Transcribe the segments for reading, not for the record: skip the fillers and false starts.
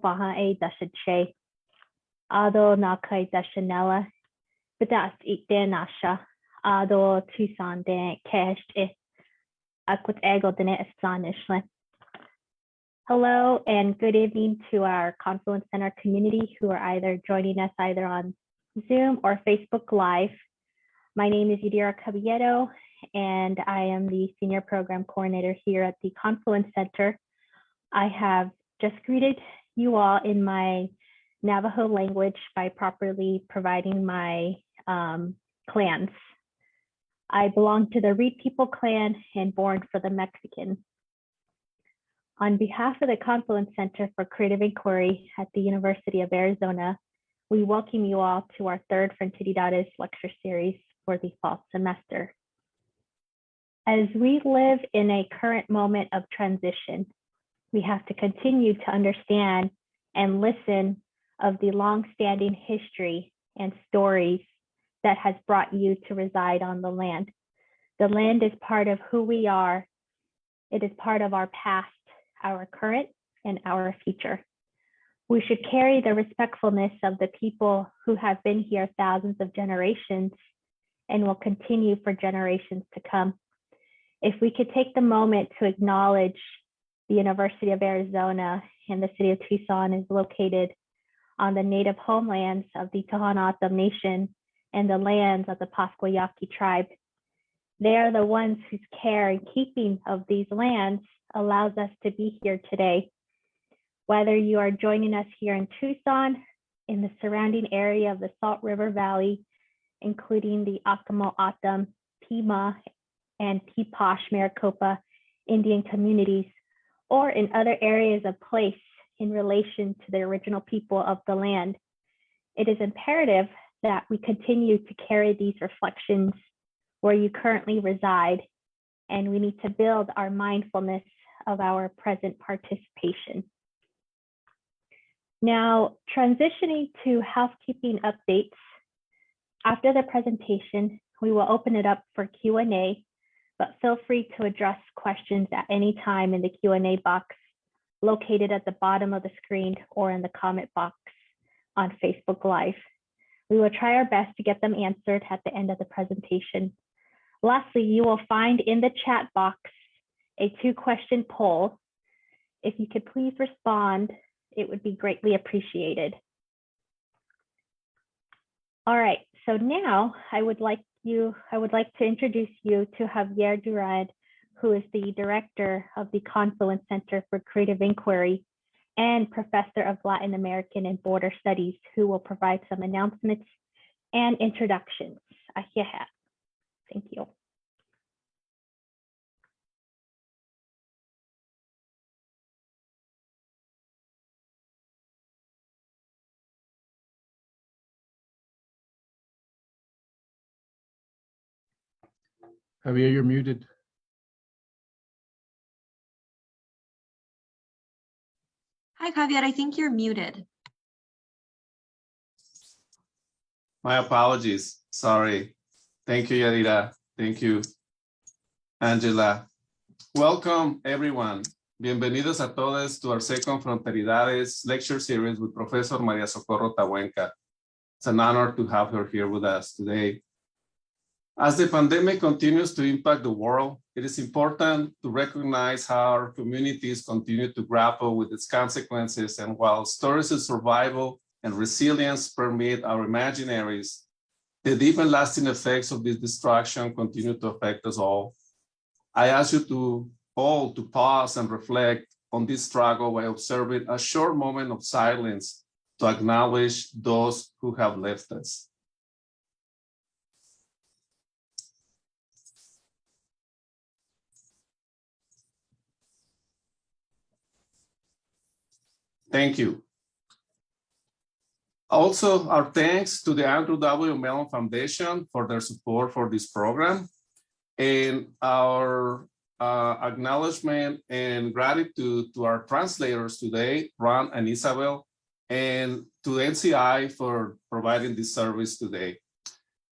Baha e Dashache, Ado Nakai Dashanella, Bidas Ite Nasha, Ado Tucson de Kesh Akut Ego Dene Espanishly. Hello and good evening to our Confluence Center community who are either joining us either on Zoom or Facebook Live. My name is Yadira Caballero, and I am the Senior Program Coordinator here at the Confluence Center. I have just greeted you all in my Navajo language by properly providing my clans. I belong to the Reed People clan and born for the Mexican. On behalf of the Confluence Center for Creative Inquiry at the University of Arizona, we welcome you all to our third Frontieridades lecture series for the fall semester. As we live in a current moment of transition, we have to continue to understand and listen of the long-standing history and stories that has brought you to reside on the land. The land is part of who we are. It is part of our past, our current, and our future. We should carry the respectfulness of the people who have been here thousands of generations and will continue for generations to come. If we could take the moment to acknowledge the University of Arizona and the city of Tucson is located on the native homelands of the Tohono O'odham Nation and the lands of the Pascua Yaqui tribe. They are the ones whose care and keeping of these lands allows us to be here today. Whether you are joining us here in Tucson, in the surrounding area of the Salt River Valley, including the Akamo O'odham, Pima, and Peeposh Maricopa Indian communities, or in other areas of place in relation to the original people of the land, it is imperative that we continue to carry these reflections where you currently reside, and we need to build our mindfulness of our present participation. Now, transitioning to housekeeping updates, after the presentation, we will open it up for Q&A, but feel free to address questions at any time in the Q&A box located at the bottom of the screen or in the comment box on Facebook Live. We will try our best to get them answered at the end of the presentation. Lastly, you will find in the chat box a 2-question poll. If you could please respond, it would be greatly appreciated. All right, so now I would like to introduce you to Javier Durand, who is the director of the Confluence Center for Creative Inquiry and professor of Latin American and Border Studies, who will provide some announcements and introductions. Thank you. Javier, you're muted. Hi, Javier, I think you're muted. My apologies, sorry. Thank you, Yadira. Thank you, Angela. Welcome, everyone. Bienvenidos a todos to our second Frontieridades lecture series with Professor Maria Socorro Tahuenca. It's an honor to have her here with us today. As the pandemic continues to impact the world, it is important to recognize how our communities continue to grapple with its consequences, and while stories of survival and resilience permeate our imaginaries, the deep and lasting effects of this destruction continue to affect us all. I ask you all to pause and reflect on this struggle by observing a short moment of silence to acknowledge those who have left us. Thank you. Also, our thanks to the Andrew W. Mellon Foundation for their support for this program, and our acknowledgement and gratitude to our translators today, Ron and Isabel, and to NCI for providing this service today.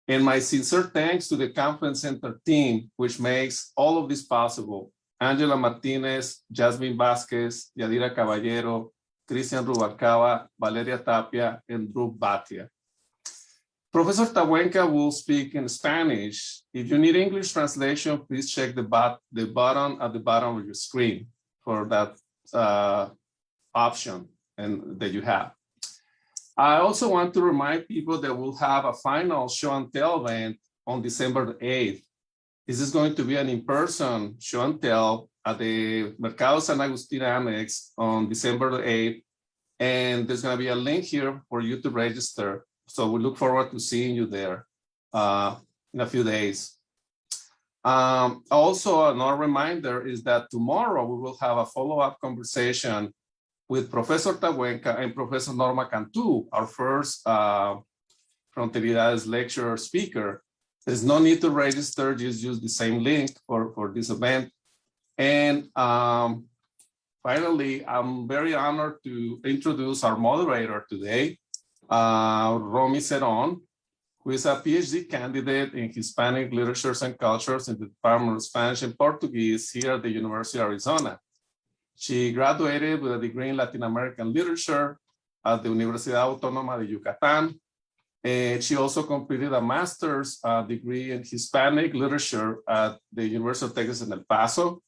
And my sincere thanks to the Confluence Center team, which makes all of this possible. Angela Martinez, Jasmine Vasquez, Yadira Caballero, Cristian Rubalcaba, Valeria Tapia, and Ruth Batia. Professor Tabuenca will speak in Spanish. If you need English translation, please check the button at the bottom of your screen for that option that you have. I also want to remind people that we'll have a final show and tell event on December the 8th. This is going to be an in-person show and tell at the Mercado San Agustin Annex on December the 8th. And there's going to be a link here for you to register. So we look forward to seeing you there in a few days. Also, another reminder is that tomorrow we will have a follow-up conversation with Professor Tabuenca and Professor Norma Cantu, our first Fronteridades lecture speaker. There's no need to register, just use the same link for this event. And finally, I'm very honored to introduce our moderator today, Romy Ceron, who is a PhD candidate in Hispanic Literatures and Cultures in the Department of Spanish and Portuguese here at the University of Arizona. She graduated with a degree in Latin American Literature at the Universidad Autónoma de Yucatán. And she also completed a master's degree in Hispanic Literature at the University of Texas in El Paso,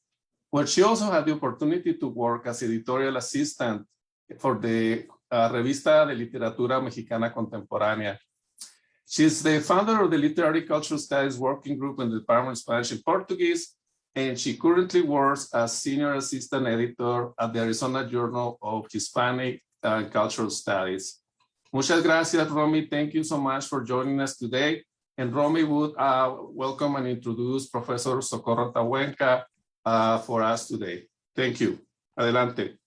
where she also had the opportunity to work as editorial assistant for the Revista de Literatura Mexicana Contemporánea. She's the founder of the Literary Cultural Studies Working Group in the Department of Spanish and Portuguese, and she currently works as senior assistant editor at the Arizona Journal of Hispanic and Cultural Studies. Muchas gracias, Romy. Thank you so much for joining us today. And Romy would welcome and introduce Professor Socorro Tabuenca for us today. Thank you. Adelante.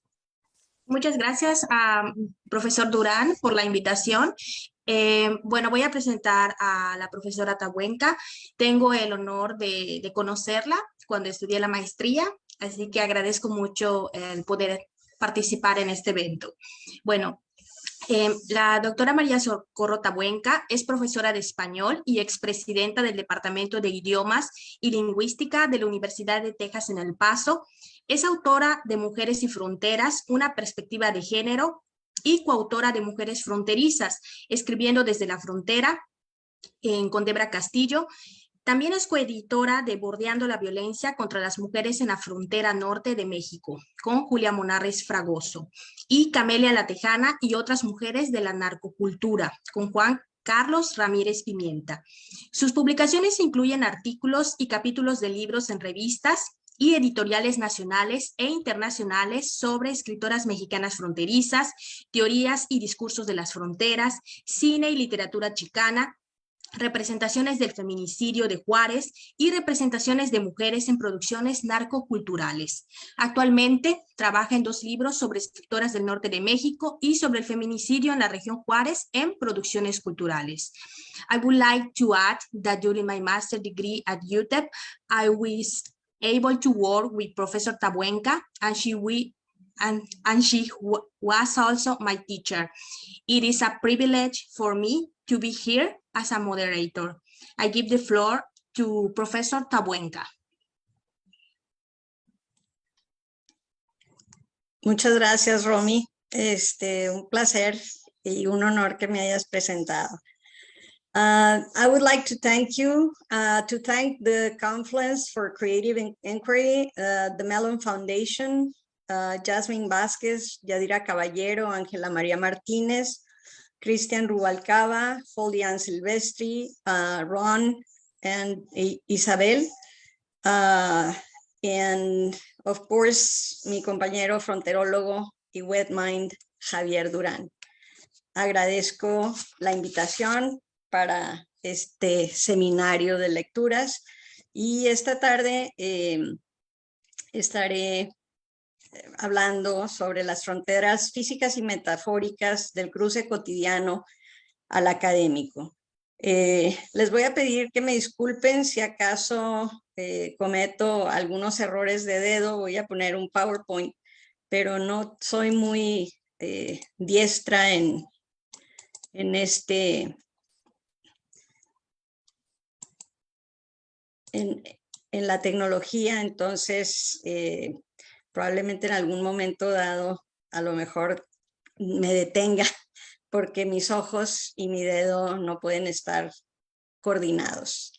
Muchas gracias a profesor Durán por la invitación. Bueno, voy a presentar a la profesora Tabuenca. Tengo el honor de conocerla cuando estudié la maestría, así que agradezco mucho el poder participar en este evento. Bueno, la doctora María Socorro Tabuenca es profesora de español y expresidenta del Departamento de Idiomas y Lingüística de la Universidad de Texas en El Paso. Es autora de Mujeres y Fronteras, una perspectiva de género, y coautora de Mujeres Fronterizas, escribiendo desde la frontera, con Debra Castillo. También es coeditora de Bordeando la Violencia contra las Mujeres en la Frontera Norte de México, con Julia Monarres Fragoso, y Camelia la Tejana y otras mujeres de la narcocultura, con Juan Carlos Ramírez Pimienta. Sus publicaciones incluyen artículos y capítulos de libros en revistas y editoriales nacionales e internacionales sobre escritoras mexicanas fronterizas, teorías y discursos de las fronteras, cine y literatura chicana, representaciones del feminicidio de Juárez y representaciones de mujeres en producciones narcoculturales. Actualmente trabaja en 2 libros sobre escritoras del norte de México y sobre el feminicidio en la región Juárez en producciones culturales. I would like to add that during my master's degree at UTEP, I was able to work with Professor Tabuenca, and she was also my teacher. It is a privilege for me to be here as a moderator. I give the floor to Professor Tabuenca. Muchas gracias, Romy. Un placer y un honor que me hayas presentado. I would like to thank you, to thank the Confluence for Creative Inquiry, the Mellon Foundation, Jasmine Vázquez, Yadira Caballero, Ángela María Martínez, Cristian Rubalcaba, Folian Silvestri, Ron, and Isabel, and of course, mi compañero fronterólogo y webmind, Javier Durán. Agradezco la invitación para este seminario de lecturas y esta tarde estaré hablando sobre las fronteras físicas y metafóricas del cruce cotidiano al académico. Les voy a pedir que me disculpen si acaso cometo algunos errores de dedo. Voy a poner un PowerPoint, pero no soy muy diestra en la tecnología, entonces probablemente en algún momento dado a lo mejor me detenga porque mis ojos y mi dedo no pueden estar coordinados.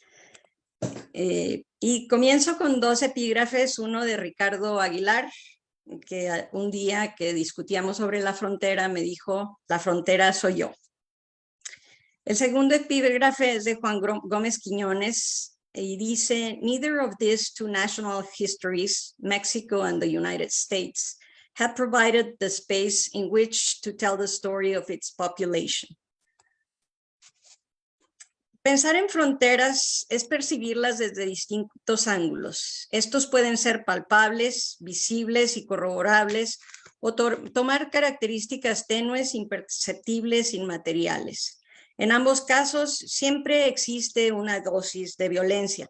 Y comienzo con dos epígrafes, uno de Ricardo Aguilar, que un día que discutíamos sobre la frontera me dijo, la frontera soy yo. El segundo epígrafe es de Juan Gómez Quiñones y dice, neither of these two national histories, Mexico and the United States, had provided the space in which to tell the story of its population. Pensar en fronteras es percibirlas desde distintos ángulos. Estos pueden ser palpables, visibles y corroborables, o tomar características tenues, imperceptibles, inmateriales. En ambos casos, siempre existe una dosis de violencia.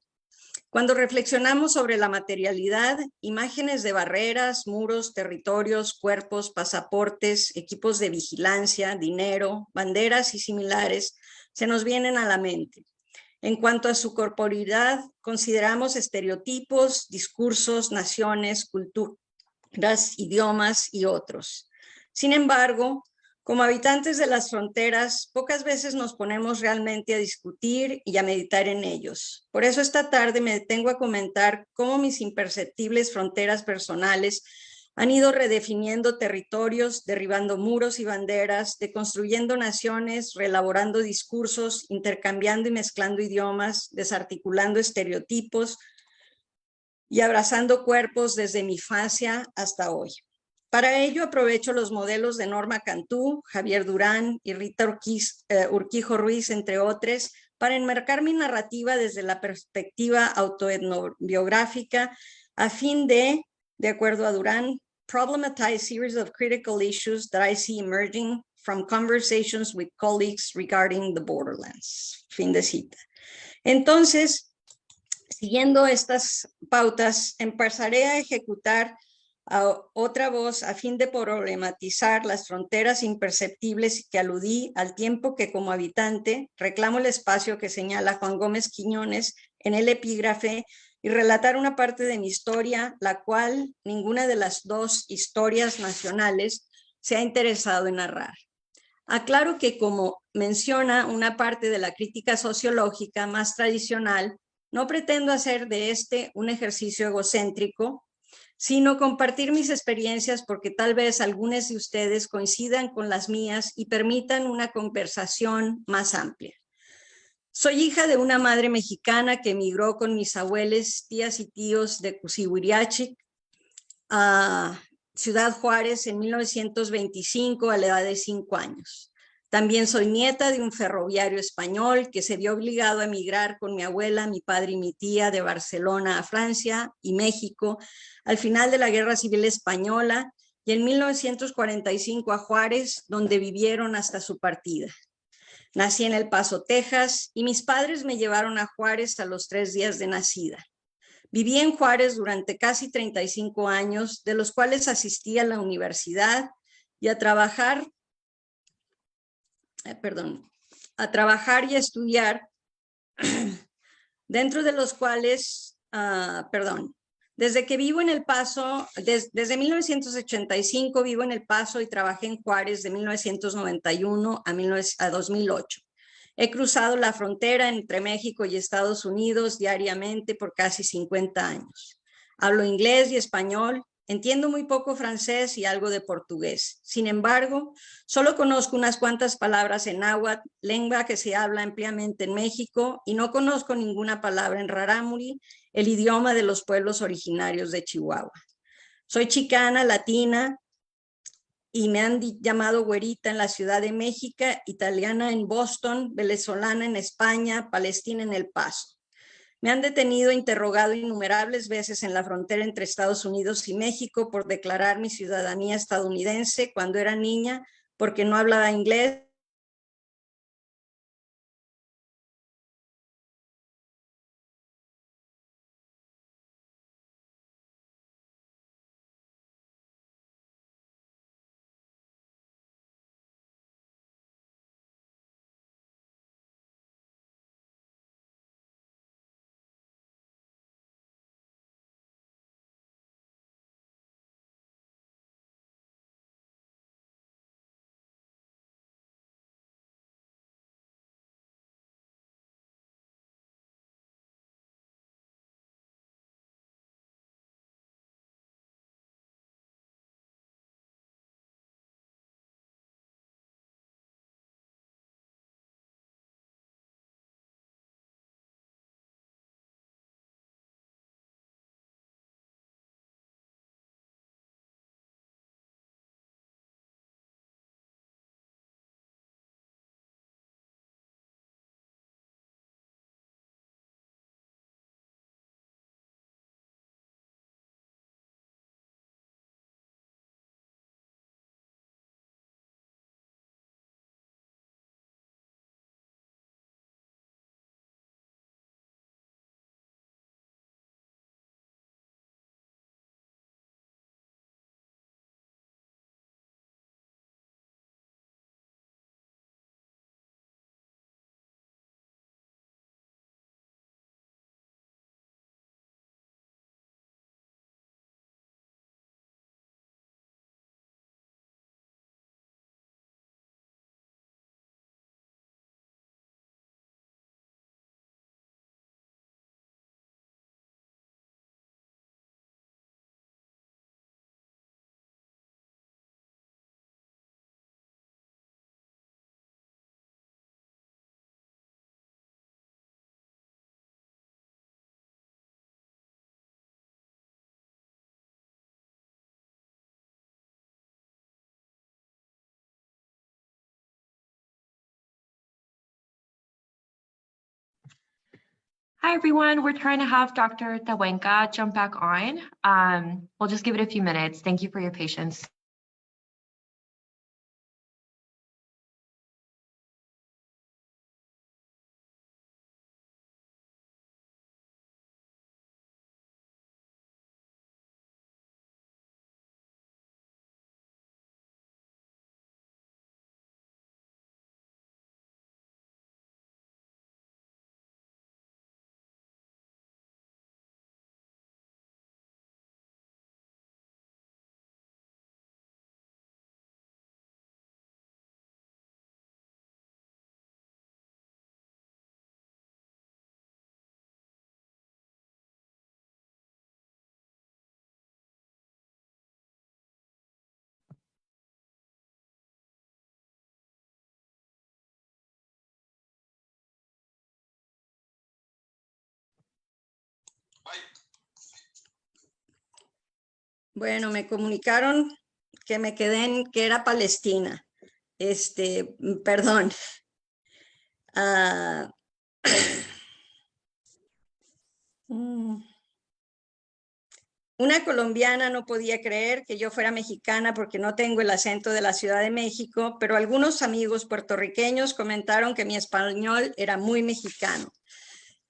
Cuando reflexionamos sobre la materialidad, imágenes de barreras, muros, territorios, cuerpos, pasaportes, equipos de vigilancia, dinero, banderas y similares, se nos vienen a la mente. En cuanto a su corporeidad, consideramos estereotipos, discursos, naciones, culturas, idiomas y otros. Sin embargo, como habitantes de las fronteras, pocas veces nos ponemos realmente a discutir y a meditar en ellos. Por eso esta tarde me detengo a comentar cómo mis imperceptibles fronteras personales han ido redefiniendo territorios, derribando muros y banderas, deconstruyendo naciones, reelaborando discursos, intercambiando y mezclando idiomas, desarticulando estereotipos y abrazando cuerpos desde mi infancia hasta hoy. Para ello aprovecho los modelos de Norma Cantú, Javier Durán y Rita Urquijo Ruiz, entre otros, para enmarcar mi narrativa desde la perspectiva autoetnobiográfica a fin de acuerdo a Durán, problematize series of critical issues that I see emerging from conversations with colleagues regarding the borderlands. Fin de cita. Entonces, siguiendo estas pautas, empezaré a ejecutar a otra voz a fin de problematizar las fronteras imperceptibles que aludí al tiempo que como habitante reclamo el espacio que señala Juan Gómez Quiñones en el epígrafe y relatar una parte de mi historia, la cual ninguna de las dos historias nacionales se ha interesado en narrar. Aclaro que, como menciona una parte de la crítica sociológica más tradicional, no pretendo hacer de este un ejercicio egocéntrico, sino compartir mis experiencias porque tal vez algunos de ustedes coincidan con las mías y permitan una conversación más amplia. Soy hija de una madre mexicana que emigró con mis abuelos, tías y tíos de Cusihuiriachic a Ciudad Juárez en 1925 a la edad de 5 años. También soy nieta de un ferroviario español que se vio obligado a emigrar con mi abuela, mi padre y mi tía de Barcelona a Francia y México al final de la Guerra Civil Española y en 1945 a Juárez, donde vivieron hasta su partida. Nací en El Paso, Texas, y mis padres me llevaron a Juárez a los 3 días de nacida. Viví en Juárez durante casi 35 años, de los cuales asistí a la universidad y a trabajar y a estudiar, dentro de los cuales, desde que vivo en El Paso, desde 1985 vivo en El Paso y trabajé en Juárez de 1991 a 2008. He cruzado la frontera entre México y Estados Unidos diariamente por casi 50 años. Hablo inglés y español, entiendo muy poco francés y algo de portugués. Sin embargo, solo conozco unas cuantas palabras en náhuatl, lengua que se habla ampliamente en México, y no conozco ninguna palabra en rarámuri, el idioma de los pueblos originarios de Chihuahua. Soy chicana, latina, y me han llamado güerita en la Ciudad de México, italiana en Boston, venezolana en España, palestina en El Paso. Me han detenido e interrogado innumerables veces en la frontera entre Estados Unidos y México por declarar mi ciudadanía estadounidense cuando era niña, porque no hablaba inglés Hi, everyone. We're trying to have Dr. Tawenka jump back on. We'll just give it a few minutes. Thank you for your patience. Bueno, me comunicaron que me quedé en que era Palestina. Perdón. Ah, Una colombiana no podía creer que yo fuera mexicana porque no tengo el acento de la Ciudad de México, pero algunos amigos puertorriqueños comentaron que mi español era muy mexicano.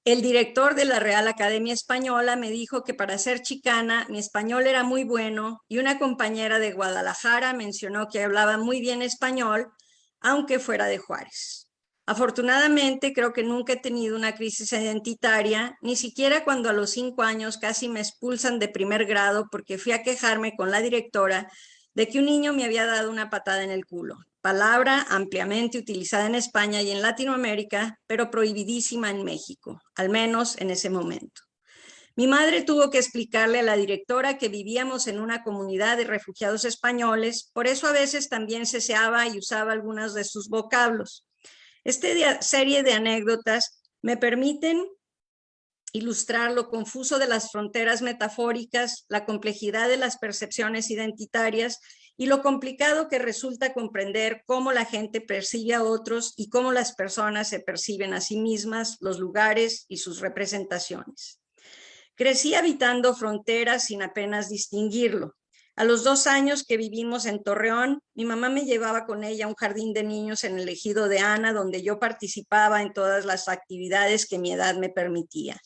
El director de la Real Academia Española me dijo que para ser chicana mi español era muy bueno y una compañera de Guadalajara mencionó que hablaba muy bien español, aunque fuera de Juárez. Afortunadamente, creo que nunca he tenido una crisis identitaria, ni siquiera cuando a los 5 años casi me expulsan de primer grado porque fui a quejarme con la directora de que un niño me había dado una patada en el culo. Palabra ampliamente utilizada en España y en Latinoamérica, pero prohibidísima en México, al menos en ese momento. Mi madre tuvo que explicarle a la directora que vivíamos en una comunidad de refugiados españoles, por eso a veces también ceseaba y usaba algunos de sus vocablos. Esta serie de anécdotas me permiten ilustrar lo confuso de las fronteras metafóricas, la complejidad de las percepciones identitarias y lo complicado que resulta comprender cómo la gente percibe a otros y cómo las personas se perciben a sí mismas, los lugares y sus representaciones. Crecí habitando fronteras sin apenas distinguirlo. A los 2 años que vivimos en Torreón, mi mamá me llevaba con ella a un jardín de niños en el ejido de Ana, donde yo participaba en todas las actividades que mi edad me permitía.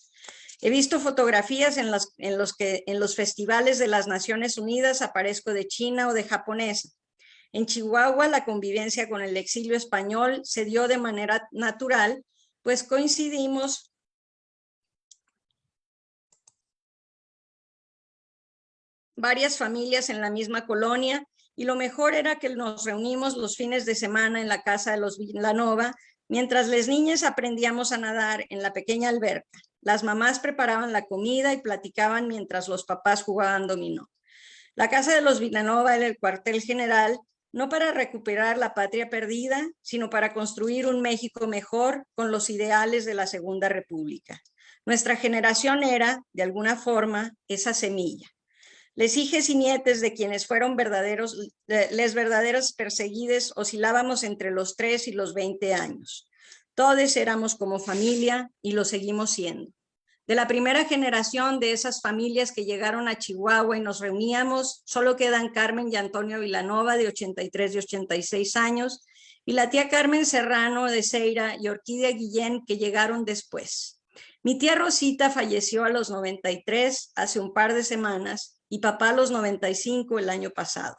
He visto fotografías en los festivales de las Naciones Unidas aparezco de china o de japonesa. En Chihuahua, la convivencia con el exilio español se dio de manera natural, pues coincidimos varias familias en la misma colonia y lo mejor era que nos reunimos los fines de semana en la casa de los Villanova, mientras las niñas aprendíamos a nadar en la pequeña alberca. Las mamás preparaban la comida y platicaban mientras los papás jugaban dominó. La casa de los Villanova era el cuartel general, no para recuperar la patria perdida, sino para construir un México mejor con los ideales de la Segunda República. Nuestra generación era, de alguna forma, esa semilla. Les hijes y nietes de quienes fueron les verdaderos perseguidos oscilábamos entre los 3 y los 20 años. Todos éramos como familia y lo seguimos siendo. De la primera generación de esas familias que llegaron a Chihuahua y nos reuníamos, solo quedan Carmen y Antonio Villanova de 83 y 86 años y la tía Carmen Serrano de Ceira y Orquídea Guillén que llegaron después. Mi tía Rosita falleció a los 93 hace un par de semanas y papá a los 95 el año pasado.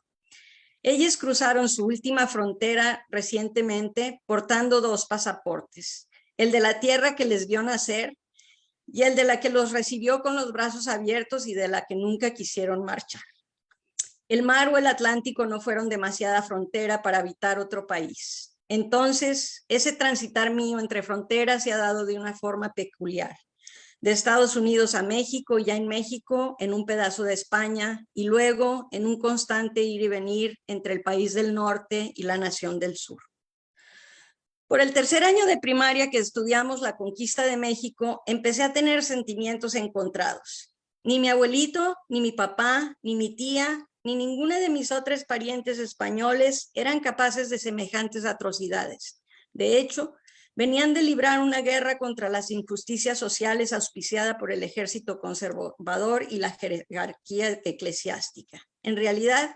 Ellos cruzaron su última frontera recientemente portando 2 pasaportes, el de la tierra que les vio nacer y el de la que los recibió con los brazos abiertos y de la que nunca quisieron marchar. El mar o el Atlántico no fueron demasiada frontera para habitar otro país. Entonces, ese transitar mío entre fronteras se ha dado de una forma peculiar. De Estados Unidos a México, ya en México, en un pedazo de España, y luego en un constante ir y venir entre el país del norte y la nación del sur. Por el 3er año de primaria que estudiamos la conquista de México, empecé a tener sentimientos encontrados. Ni mi abuelito, ni mi papá, ni mi tía, ni ninguna de mis otros parientes españoles eran capaces de semejantes atrocidades. De hecho, Venían de librar una guerra contra las injusticias sociales auspiciada por el ejército conservador y la jerarquía eclesiástica. En realidad,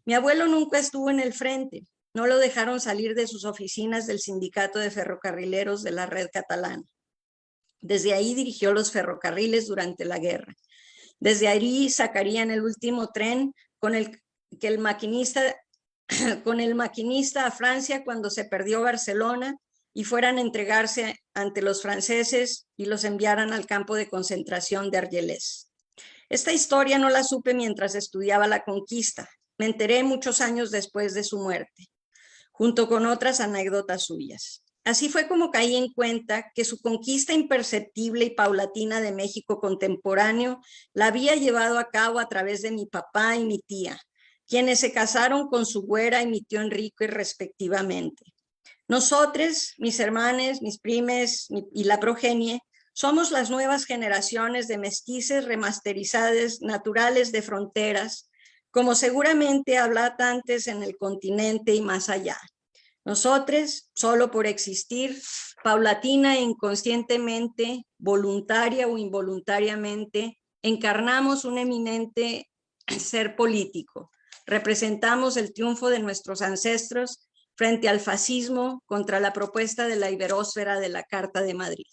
mi abuelo nunca estuvo en el frente. No lo dejaron salir de sus oficinas del sindicato de ferrocarrileros de la red catalana. Desde ahí dirigió los ferrocarriles durante la guerra. Desde ahí sacarían el último tren con el maquinista a Francia cuando se perdió Barcelona y fueran a entregarse ante los franceses y los enviaran al campo de concentración de Argelès. Esta historia no la supe mientras estudiaba la conquista. Me enteré muchos años después de su muerte, junto con otras anécdotas suyas. Así fue como caí en cuenta que su conquista imperceptible y paulatina de México contemporáneo la había llevado a cabo a través de mi papá y mi tía, quienes se casaron con su güera y mi tío Enrique respectivamente. Nosotros, mis hermanos, mis primes y la progenie, somos las nuevas generaciones de mestices remasterizadas naturales de fronteras, como seguramente hablatantes en el continente y más allá. Nosotros, solo por existir, paulatina e inconscientemente, voluntaria o involuntariamente, encarnamos un eminente ser político. Representamos el triunfo de nuestros ancestros frente al fascismo contra la propuesta de la iberósfera de la Carta de Madrid.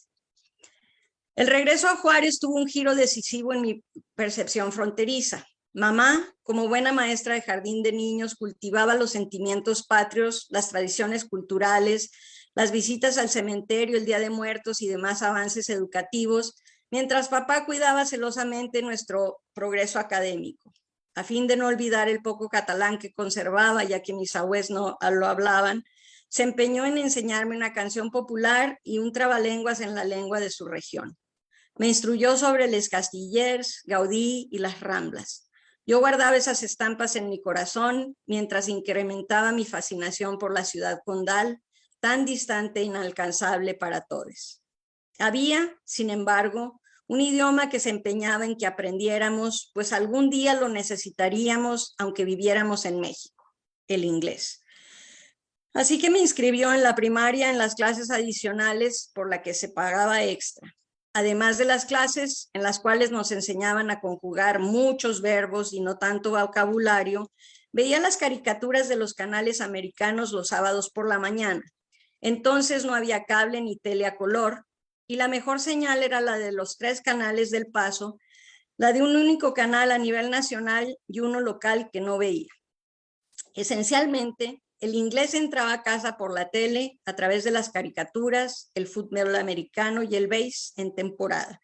El regreso a Juárez tuvo un giro decisivo en mi percepción fronteriza. Mamá, como buena maestra de jardín de niños, cultivaba los sentimientos patrios, las tradiciones culturales, las visitas al cementerio, el Día de Muertos y demás avances educativos, mientras papá cuidaba celosamente nuestro progreso académico. A fin de no olvidar el poco catalán que conservaba, ya que mis abuelos no lo hablaban, se empeñó en enseñarme una canción popular y un trabalenguas en la lengua de su región. Me instruyó sobre les Castillers, Gaudí y las Ramblas. Yo guardaba esas estampas en mi corazón mientras incrementaba mi fascinación por la ciudad condal, tan distante e inalcanzable para todos. Había, sin embargo, un idioma que se empeñaba en que aprendiéramos, pues algún día lo necesitaríamos, aunque viviéramos en México, el inglés. Así que me inscribió en la primaria en las clases adicionales por la que se pagaba extra. Además de las clases en las cuales nos enseñaban a conjugar muchos verbos y no tanto vocabulario, veía las caricaturas de los canales americanos los sábados por la mañana. Entonces no había cable ni tele a color, y la mejor señal era la de los 3 canales del Paso, la de un único canal a nivel nacional y uno local que no veía. Esencialmente, el inglés entraba a casa por la tele a través de las caricaturas, el fútbol americano y el béis en temporada.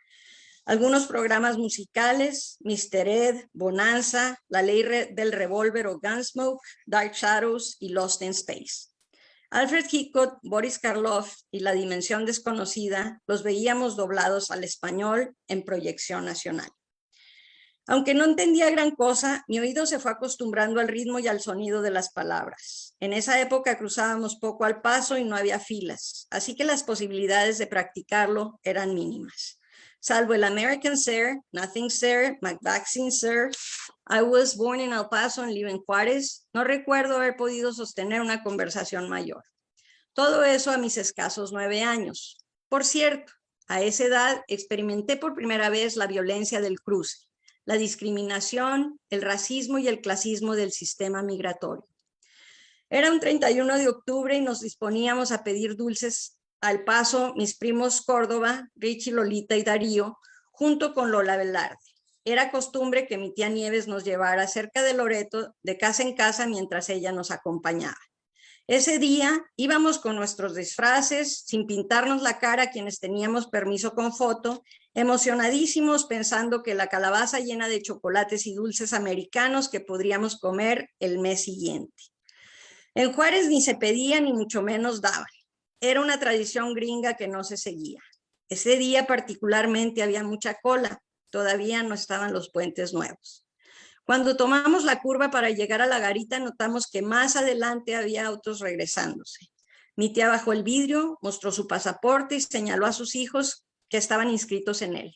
Algunos programas musicales, Mr. Ed, Bonanza, La Ley del Revólver o Gunsmoke, Dark Shadows y Lost in Space. Alfred Hitchcock, Boris Karloff y La Dimensión Desconocida los veíamos doblados al español en proyección nacional. Aunque no entendía gran cosa, mi oído se fue acostumbrando al ritmo y al sonido de las palabras. En esa época cruzábamos poco al paso y no había filas, así que las posibilidades de practicarlo eran mínimas. Salvo el American Sir, Nothing Sir, McVaccine Sir, I was born in El Paso and live in Juárez, no recuerdo haber podido sostener una conversación mayor. Todo eso a mis escasos 9 años. Por cierto, a esa edad experimenté por primera vez la violencia del cruce, la discriminación, el racismo y el clasismo del sistema migratorio. Era un 31 de octubre y nos disponíamos a pedir dulces al Paso mis primos Córdoba, Richie, Lolita y Darío, junto con Lola Velarde. Era costumbre que mi tía Nieves nos llevara cerca de Loreto, de casa en casa, mientras ella nos acompañaba. Ese día íbamos con nuestros disfraces, sin pintarnos la cara quienes teníamos permiso con foto, emocionadísimos pensando que la calabaza llena de chocolates y dulces americanos que podríamos comer el mes siguiente. En Juárez ni se pedía ni mucho menos daban. Era una tradición gringa que no se seguía. Ese día particularmente había mucha cola, todavía no estaban los puentes nuevos. Cuando tomamos la curva para llegar a la garita, notamos que más adelante había autos regresándose. Mi tía bajó el vidrio, mostró su pasaporte y señaló a sus hijos que estaban inscritos en él.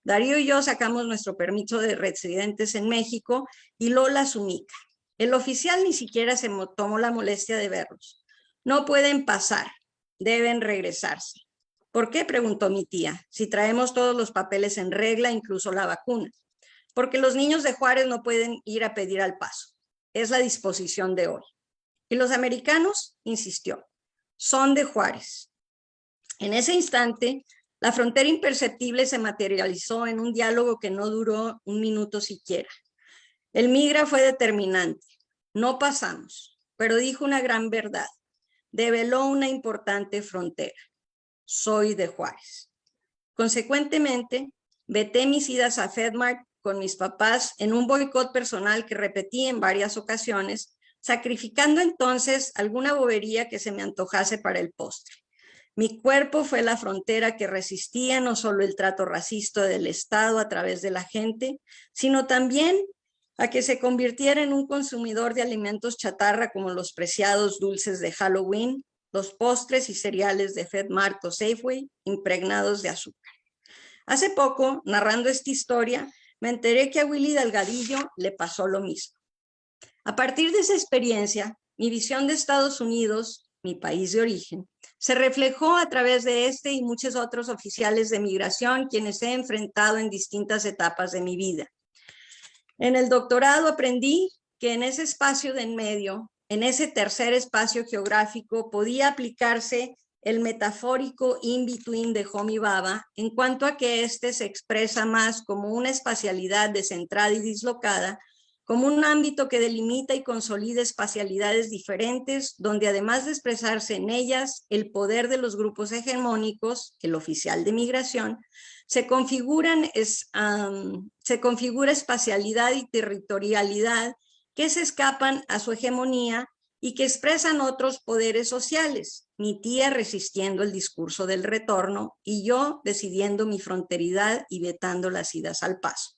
Darío y yo sacamos nuestro permiso de residentes en México y Lola su mica. El oficial ni siquiera se tomó la molestia de verlos. No pueden pasar. deben regresarse. ¿Por qué?, preguntó mi tía, si traemos todos los papeles en regla, incluso la vacuna. Porque los niños de Juárez no pueden ir a pedir al paso. Es la disposición de hoy. Y los americanos, insistió, son de Juárez. En ese instante, la frontera imperceptible se materializó en un diálogo que no duró un minuto siquiera. El migra fue determinante. No pasamos, pero dijo una gran verdad. Develó una importante frontera. Soy de Juárez. Consecuentemente, veté mis idas a FedMart con mis papás en un boicot personal que repetí en varias ocasiones, sacrificando entonces alguna bobería que se me antojase para el postre. Mi cuerpo fue la frontera que resistía no solo el trato racista del Estado a través de la gente, sino también a que se convirtiera en un consumidor de alimentos chatarra como los preciados dulces de Halloween, los postres y cereales de FedMart o Safeway impregnados de azúcar. Hace poco, narrando esta historia, me enteré que a Willy Delgadillo le pasó lo mismo. A partir de esa experiencia, mi visión de Estados Unidos, mi país de origen, se reflejó a través de este y muchos otros oficiales de migración quienes he enfrentado en distintas etapas de mi vida. En el doctorado aprendí que en ese espacio de en medio, en ese tercer espacio geográfico, podía aplicarse el metafórico in-between de Homi Bhabha, en cuanto a que éste se expresa más como una espacialidad descentrada y dislocada, como un ámbito que delimita y consolida espacialidades diferentes, donde además de expresarse en ellas el poder de los grupos hegemónicos, el oficial de migración, se configura espacialidad y territorialidad que se escapan a su hegemonía y que expresan otros poderes sociales, mi tía resistiendo el discurso del retorno y yo decidiendo mi fronteridad y vetando las idas al paso.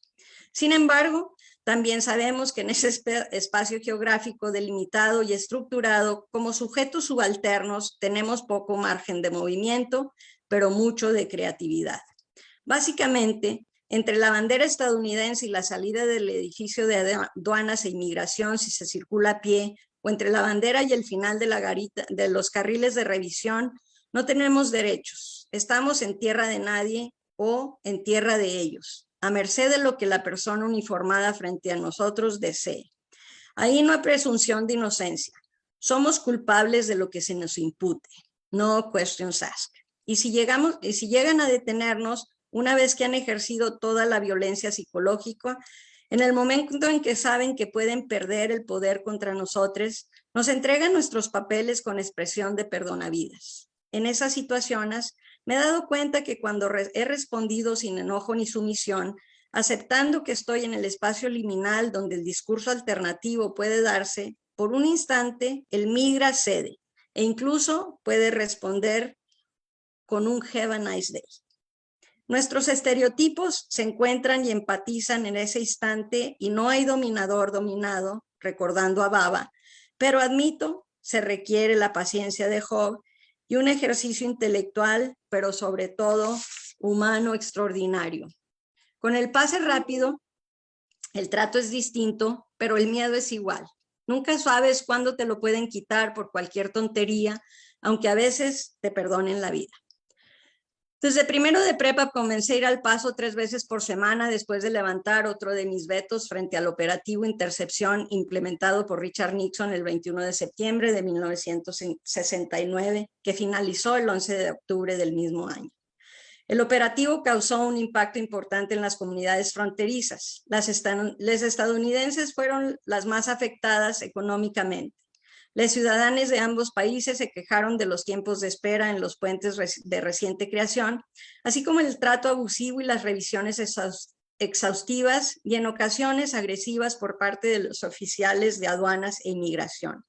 Sin embargo, también sabemos que en ese espacio geográfico delimitado y estructurado, como sujetos subalternos, tenemos poco margen de movimiento, pero mucho de creatividad. Básicamente, entre la bandera estadounidense y la salida del edificio de aduanas e inmigración, si se circula a pie, o entre la bandera y el final de la garita de los carriles de revisión, no tenemos derechos. Estamos en tierra de nadie o en tierra de ellos, a merced de lo que la persona uniformada frente a nosotros desee. Ahí no hay presunción de inocencia. Somos culpables de lo que se nos impute. No questions asked. Y si llegan a detenernos, una vez que han ejercido toda la violencia psicológica, en el momento en que saben que pueden perder el poder contra nosotros, nos entregan nuestros papeles con expresión de perdonavidas. En esas situaciones me he dado cuenta que cuando he respondido sin enojo ni sumisión, aceptando que estoy en el espacio liminal donde el discurso alternativo puede darse, por un instante el migra cede e incluso puede responder con un "Have a nice day". Nuestros estereotipos se encuentran y empatizan en ese instante y no hay dominador dominado, recordando a Bhabha, pero admito, se requiere la paciencia de Job y un ejercicio intelectual, pero sobre todo humano extraordinario. Con el pase rápido, el trato es distinto, pero el miedo es igual. Nunca sabes cuándo te lo pueden quitar por cualquier tontería, aunque a veces te perdonen la vida. Desde primero de prepa comencé a ir al paso 3 veces por semana después de levantar otro de mis vetos frente al operativo Intercepción implementado por Richard Nixon el 21 de septiembre de 1969, que finalizó el 11 de octubre del mismo año. El operativo causó un impacto importante en las comunidades fronterizas. Las estadounidenses fueron las más afectadas económicamente. Los ciudadanos de ambos países se quejaron de los tiempos de espera en los puentes de reciente creación, así como el trato abusivo y las revisiones exhaustivas y en ocasiones agresivas por parte de los oficiales de aduanas e inmigración.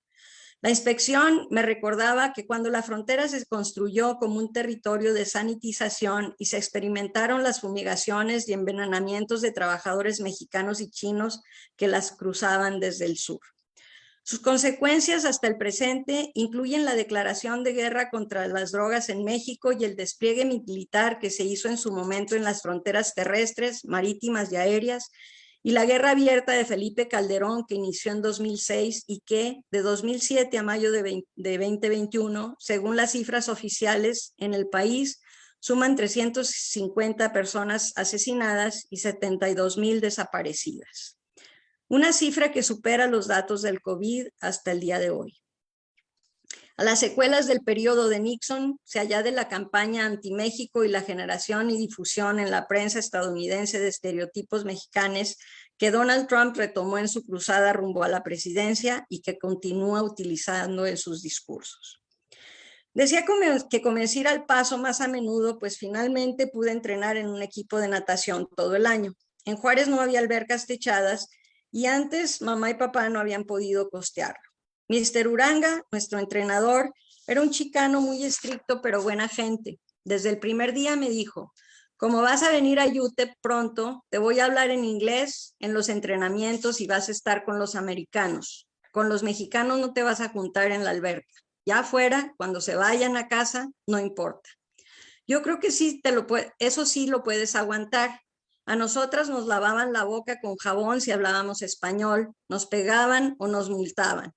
La inspección me recordaba que cuando la frontera se construyó como un territorio de sanitización y se experimentaron las fumigaciones y envenenamientos de trabajadores mexicanos y chinos que las cruzaban desde el sur. Sus consecuencias hasta el presente incluyen la declaración de guerra contra las drogas en México y el despliegue militar que se hizo en su momento en las fronteras terrestres, marítimas y aéreas, y la guerra abierta de Felipe Calderón, que inició en 2006 y que de 2007 a mayo de 2021, según las cifras oficiales en el país, suman 350 personas asesinadas y 72,000 desaparecidas. Una cifra que supera los datos del COVID hasta el día de hoy. A las secuelas del periodo de Nixon se añade la campaña anti-México y la generación y difusión en la prensa estadounidense de estereotipos mexicanos que Donald Trump retomó en su cruzada rumbo a la presidencia y que continúa utilizando en sus discursos. Decía que comencé a ir al Paso más a menudo, pues finalmente pude entrenar en un equipo de natación todo el año. En Juárez no había albercas techadas y antes mamá y papá no habían podido costearlo. Mr. Uranga, nuestro entrenador, era un chicano muy estricto pero buena gente. Desde el primer día me dijo, como vas a venir a UTEP pronto, te voy a hablar en inglés en los entrenamientos y vas a estar con los americanos. Con los mexicanos no te vas a juntar en la alberca. Ya afuera, cuando se vayan a casa, no importa. Yo creo que sí, eso sí lo puedes aguantar. A nosotras nos lavaban la boca con jabón si hablábamos español, nos pegaban o nos multaban.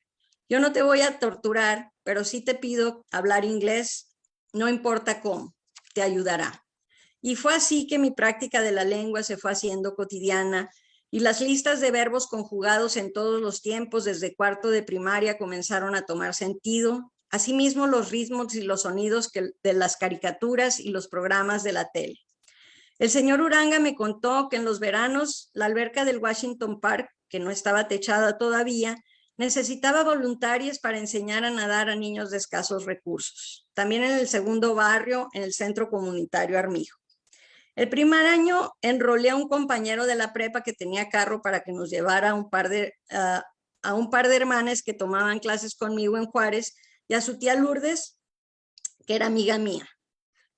Yo no te voy a torturar, pero sí te pido hablar inglés, no importa cómo, te ayudará. Y fue así que mi práctica de la lengua se fue haciendo cotidiana y las listas de verbos conjugados en todos los tiempos desde cuarto de primaria comenzaron a tomar sentido. Asimismo, los ritmos y los sonidos de las caricaturas y los programas de la tele. El señor Uranga me contó que en los veranos la alberca del Washington Park, que no estaba techada todavía, necesitaba voluntarios para enseñar a nadar a niños de escasos recursos. También en el segundo barrio, en el Centro Comunitario Armijo. El primer año enrolé a un compañero de la prepa que tenía carro para que nos llevara a un par de hermanas que tomaban clases conmigo en Juárez y a su tía Lourdes, que era amiga mía.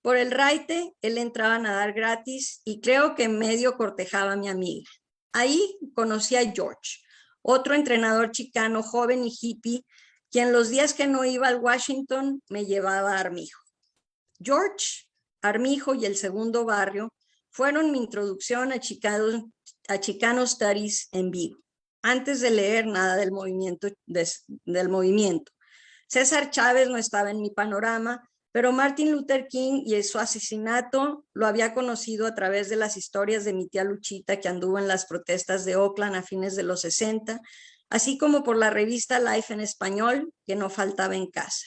Por el raite, él entraba a nadar gratis y creo que medio cortejaba a mi amiga. Ahí conocí a George, otro entrenador chicano, joven y hippie, quien los días que no iba al Washington me llevaba a Armijo. George, Armijo y el segundo barrio fueron mi introducción a Chicano Studies en vivo, antes de leer nada del movimiento. César Chávez no estaba en mi panorama, pero Martin Luther King y su asesinato lo había conocido a través de las historias de mi tía Luchita, que anduvo en las protestas de Oakland a fines de los 60, así como por la revista Life en español, que no faltaba en casa.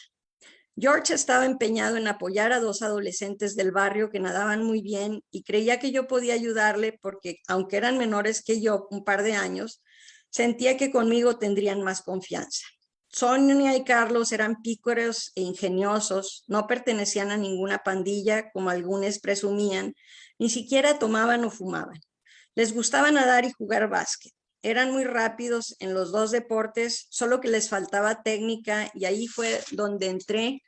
George estaba empeñado en apoyar a 2 adolescentes del barrio que nadaban muy bien y creía que yo podía ayudarle porque, aunque eran menores que yo un par de años, sentía que conmigo tendrían más confianza. Sonia y Carlos eran pícaros e ingeniosos, no pertenecían a ninguna pandilla, como algunos presumían, ni siquiera tomaban o fumaban. Les gustaba nadar y jugar básquet. Eran muy rápidos en los 2 deportes, solo que les faltaba técnica y ahí fue donde entré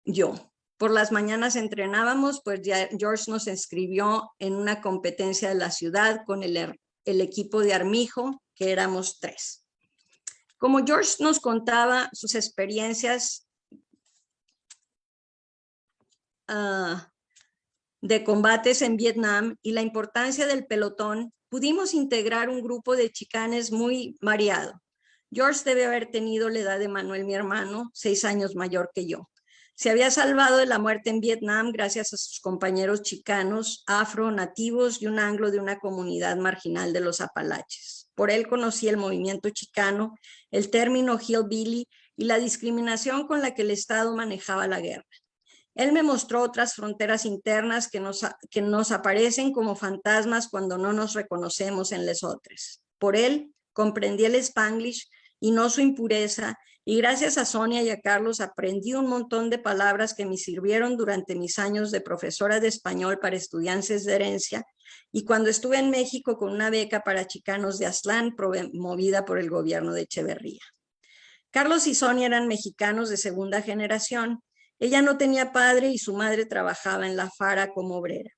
yo. Por las mañanas entrenábamos, pues ya George nos inscribió en una competencia de la ciudad con el equipo de Armijo, que éramos 3. Como George nos contaba sus experiencias de combates en Vietnam y la importancia del pelotón, pudimos integrar un grupo de chicanes muy variado. George debe haber tenido la edad de Manuel, mi hermano, 6 años mayor que yo. Se había salvado de la muerte en Vietnam gracias a sus compañeros chicanos, afro, nativos y un anglo de una comunidad marginal de los Apalaches. Por él conocí el movimiento chicano, el término hillbilly y la discriminación con la que el Estado manejaba la guerra. Él me mostró otras fronteras internas que nos aparecen como fantasmas cuando no nos reconocemos en les otras. Por él comprendí el Spanglish y no su impureza, y gracias a Sonia y a Carlos aprendí un montón de palabras que me sirvieron durante mis años de profesora de español para estudiantes de herencia y cuando estuve en México con una beca para chicanos de Aztlán promovida por el gobierno de Echeverría. Carlos y Sonia eran mexicanos de segunda generación. Ella no tenía padre y su madre trabajaba en la Fara como obrera.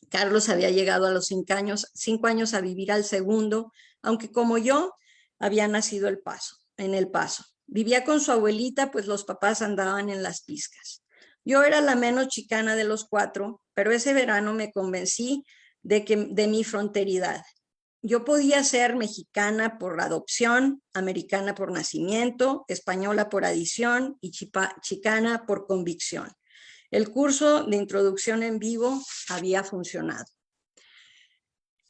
Carlos había llegado a los 5 años a vivir al segundo, aunque como yo había nacido en El Paso. Vivía con su abuelita, pues los papás andaban en las pizcas. Yo era la menos chicana de los 4, pero ese verano me convencí de mi fronteridad. yo podía ser mexicana por adopción, americana por nacimiento, española por adición y chicana por convicción. El curso de introducción en vivo había funcionado.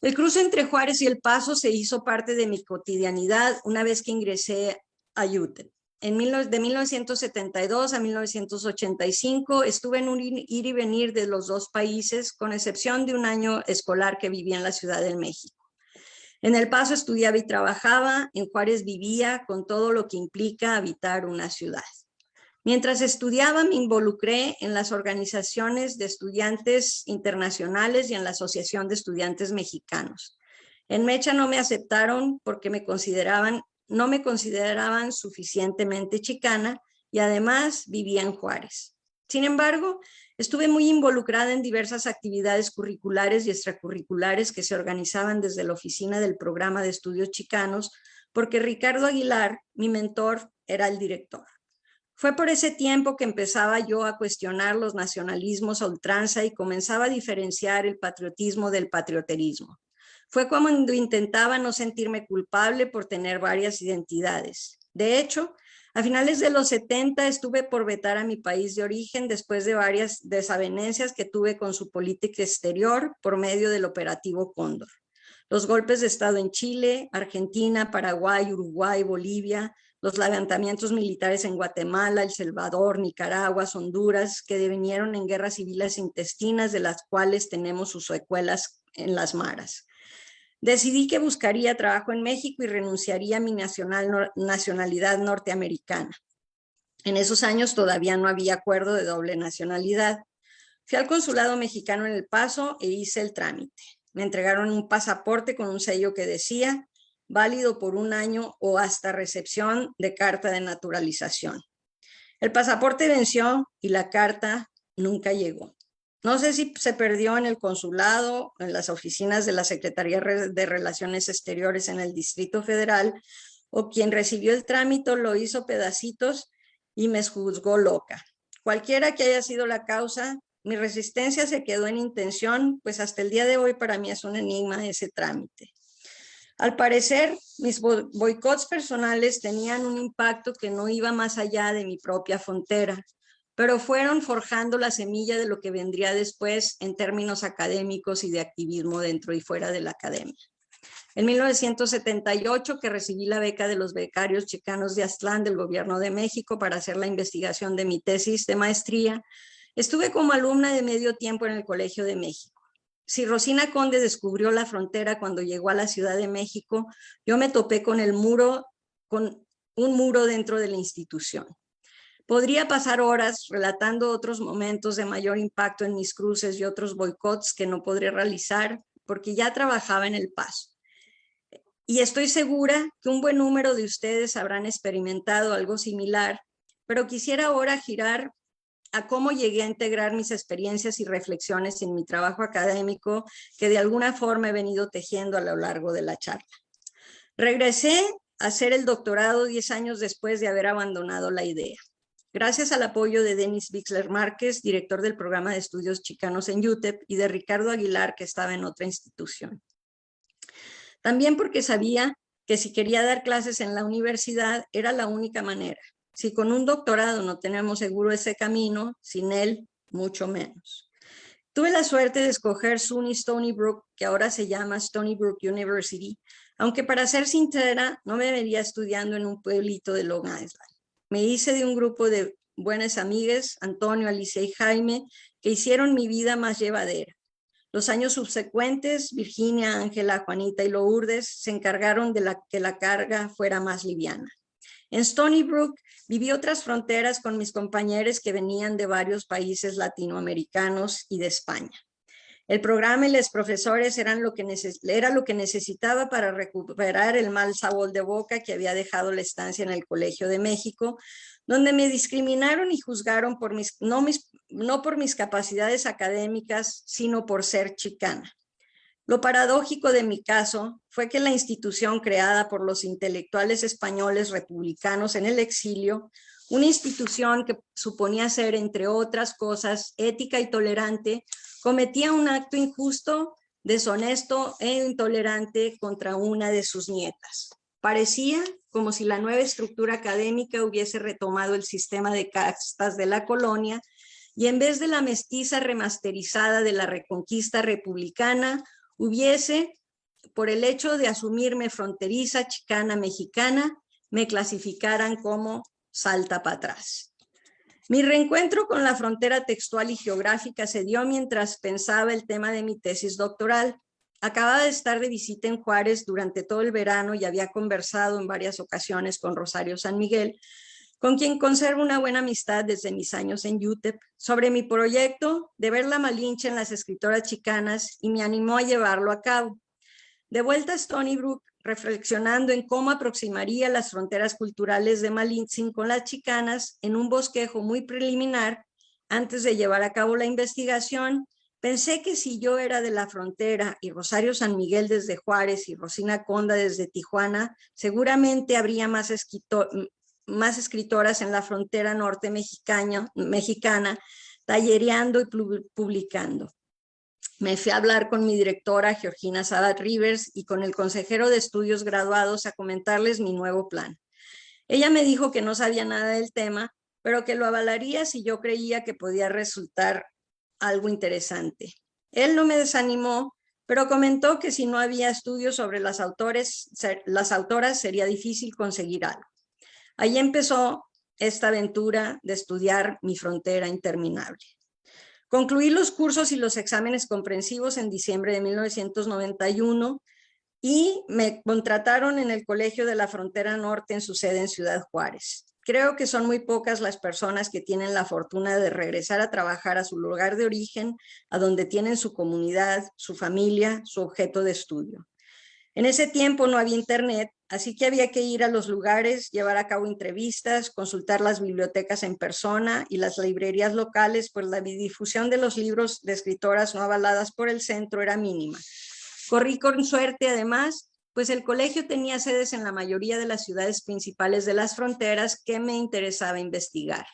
El cruce entre Juárez y El Paso se hizo parte de mi cotidianidad una vez que ingresé a UTEP. De 1972 a 1985 estuve en un ir y venir de los dos países, con excepción de un año escolar que viví en la Ciudad de México. En El Paso estudiaba y trabajaba, en Juárez vivía con todo lo que implica habitar una ciudad. Mientras estudiaba me involucré en las organizaciones de estudiantes internacionales y en la Asociación de Estudiantes Mexicanos. En Mecha no me aceptaron porque no me consideraban suficientemente chicana y además vivía en Juárez. Sin embargo, estuve muy involucrada en diversas actividades curriculares y extracurriculares que se organizaban desde la oficina del programa de estudios chicanos, porque Ricardo Aguilar, mi mentor, era el director. Fue por ese tiempo que empezaba yo a cuestionar los nacionalismos a ultranza y comenzaba a diferenciar el patriotismo del patrioterismo. Fue cuando intentaba no sentirme culpable por tener varias identidades. De hecho, a finales de los 70 estuve por vetar a mi país de origen después de varias desavenencias que tuve con su política exterior por medio del operativo Cóndor. Los golpes de Estado en Chile, Argentina, Paraguay, Uruguay, Bolivia, los levantamientos militares en Guatemala, El Salvador, Nicaragua, Honduras, que devinieron en guerras civiles intestinas de las cuales tenemos sus secuelas en las maras. Decidí que buscaría trabajo en México y renunciaría a mi nacionalidad norteamericana. En esos años todavía no había acuerdo de doble nacionalidad. Fui al consulado mexicano en El Paso e hice el trámite. Me entregaron un pasaporte con un sello que decía válido por 1 año o hasta recepción de carta de naturalización. El pasaporte venció y la carta nunca llegó. No sé si se perdió en el consulado, en las oficinas de la Secretaría de Relaciones Exteriores en el Distrito Federal, o quien recibió el trámite lo hizo pedacitos y me juzgó loca. Cualquiera que haya sido la causa, mi resistencia se quedó en intención, pues hasta el día de hoy para mí es un enigma ese trámite. Al parecer, mis boicots personales tenían un impacto que no iba más allá de mi propia frontera, pero fueron forjando la semilla de lo que vendría después en términos académicos y de activismo dentro y fuera de la academia. En 1978, que recibí la beca de los becarios chicanos de Aztlán del Gobierno de México para hacer la investigación de mi tesis de maestría, estuve como alumna de medio tiempo en el Colegio de México. Si Rosina Conde descubrió la frontera cuando llegó a la Ciudad de México, yo me topé con un muro dentro de la institución. Podría pasar horas relatando otros momentos de mayor impacto en mis cruces y otros boicots que no podré realizar porque ya trabajaba en El Paso. Y estoy segura que un buen número de ustedes habrán experimentado algo similar, pero quisiera ahora girar a cómo llegué a integrar mis experiencias y reflexiones en mi trabajo académico que de alguna forma he venido tejiendo a lo largo de la charla. Regresé a hacer el doctorado 10 años después de haber abandonado la idea. Gracias al apoyo de Denis Bixler Márquez, director del programa de estudios chicanos en UTEP, y de Ricardo Aguilar, que estaba en otra institución. También porque sabía que si quería dar clases en la universidad era la única manera. Si con un doctorado no tenemos seguro ese camino, sin él, mucho menos. Tuve la suerte de escoger SUNY Stony Brook, que ahora se llama Stony Brook University, aunque para ser sincera, no me vería estudiando en un pueblito de Long Island. Me hice de un grupo de buenas amigas, Antonio, Alicia y Jaime, que hicieron mi vida más llevadera. Los años subsecuentes, Virginia, Ángela, Juanita y Lourdes se encargaron de que la carga fuera más liviana. En Stony Brook viví otras fronteras con mis compañeros que venían de varios países latinoamericanos y de España. El programa y los profesores era lo que necesitaba para recuperar el mal sabor de boca que había dejado la estancia en el Colegio de México, donde me discriminaron y juzgaron no por mis capacidades académicas, sino por ser chicana. Lo paradójico de mi caso fue que la institución creada por los intelectuales españoles republicanos en el exilio, una institución que suponía ser, entre otras cosas, ética y tolerante, cometía un acto injusto deshonesto e intolerante contra una de sus nietas. Parecía como si la nueva estructura académica hubiese retomado el sistema de castas de la colonia y en vez de la mestiza remasterizada de la reconquista republicana, hubiese, por el hecho de asumirme fronteriza, chicana, mexicana, me clasificaran como salta para atrás. Mi reencuentro con la frontera textual y geográfica se dio mientras pensaba el tema de mi tesis doctoral. Acababa de estar de visita en Juárez durante todo el verano y había conversado en varias ocasiones con Rosario San Miguel, con quien conservo una buena amistad desde mis años en UTEP, sobre mi proyecto de ver la Malinche en las escritoras chicanas y me animó a llevarlo a cabo. De vuelta a Stony Brook, reflexionando en cómo aproximaría las fronteras culturales de Malintzin con las chicanas en un bosquejo muy preliminar, antes de llevar a cabo la investigación, pensé que si yo era de la frontera y Rosario San Miguel desde Juárez y Rosina Conda desde Tijuana, seguramente habría más escritoras en la frontera norte mexicana, tallereando y publicando. Me fui a hablar con mi directora, Georgina Sabat Rivers, y con el consejero de estudios graduados a comentarles mi nuevo plan. Ella me dijo que no sabía nada del tema, pero que lo avalaría si yo creía que podía resultar algo interesante. Él no me desanimó, pero comentó que si no había estudios sobre las autoras sería difícil conseguir algo. Ahí empezó esta aventura de estudiar mi frontera interminable. Concluí los cursos y los exámenes comprensivos en diciembre de 1991 y me contrataron en el Colegio de la Frontera Norte en su sede en Ciudad Juárez. Creo que son muy pocas las personas que tienen la fortuna de regresar a trabajar a su lugar de origen, a donde tienen su comunidad, su familia, su objeto de estudio. En ese tiempo no había internet, así que había que ir a los lugares, llevar a cabo entrevistas, consultar las bibliotecas en persona y las librerías locales, pues la difusión de los libros de escritoras no avaladas por el centro era mínima. Corrí con suerte, además, pues el colegio tenía sedes en la mayoría de las ciudades principales de las fronteras que me interesaba investigar.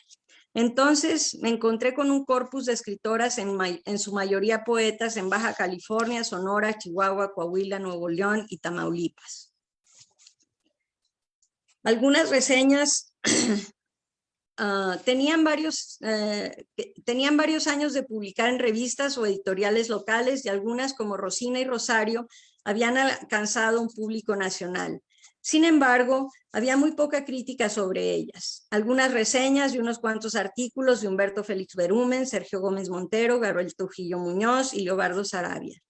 Entonces me encontré con un corpus de escritoras, en su mayoría poetas, en Baja California, Sonora, Chihuahua, Coahuila, Nuevo León y Tamaulipas. Algunas reseñas tenían varios años de publicar en revistas o editoriales locales y algunas, como Rosina y Rosario, habían alcanzado un público nacional. Sin embargo, había muy poca crítica sobre ellas. Algunas reseñas y unos cuantos artículos de Humberto Félix Berumen, Sergio Gómez Montero, Gabriel Trujillo Muñoz y Leobardo Sarabia.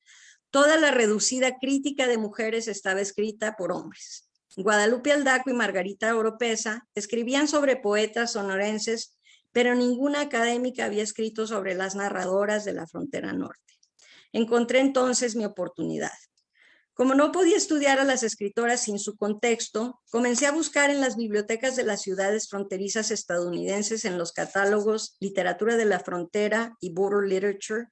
Toda la reducida crítica de mujeres estaba escrita por hombres. Guadalupe Aldaco y Margarita Oropesa escribían sobre poetas sonorenses, pero ninguna académica había escrito sobre las narradoras de la frontera norte. Encontré entonces mi oportunidad. Como no podía estudiar a las escritoras sin su contexto, comencé a buscar en las bibliotecas de las ciudades fronterizas estadounidenses en los catálogos Literatura de la Frontera y Border Literature,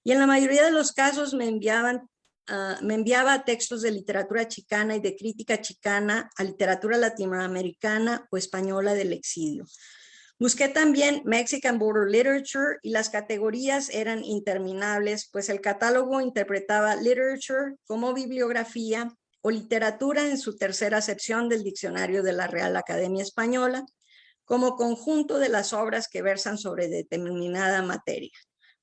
y en la mayoría de los casos me enviaba textos de literatura chicana y de crítica chicana a literatura latinoamericana o española del exilio. Busqué también Mexican Border Literature y las categorías eran interminables, pues el catálogo interpretaba literature como bibliografía o literatura en su tercera acepción del diccionario de la Real Academia Española, como conjunto de las obras que versan sobre determinada materia,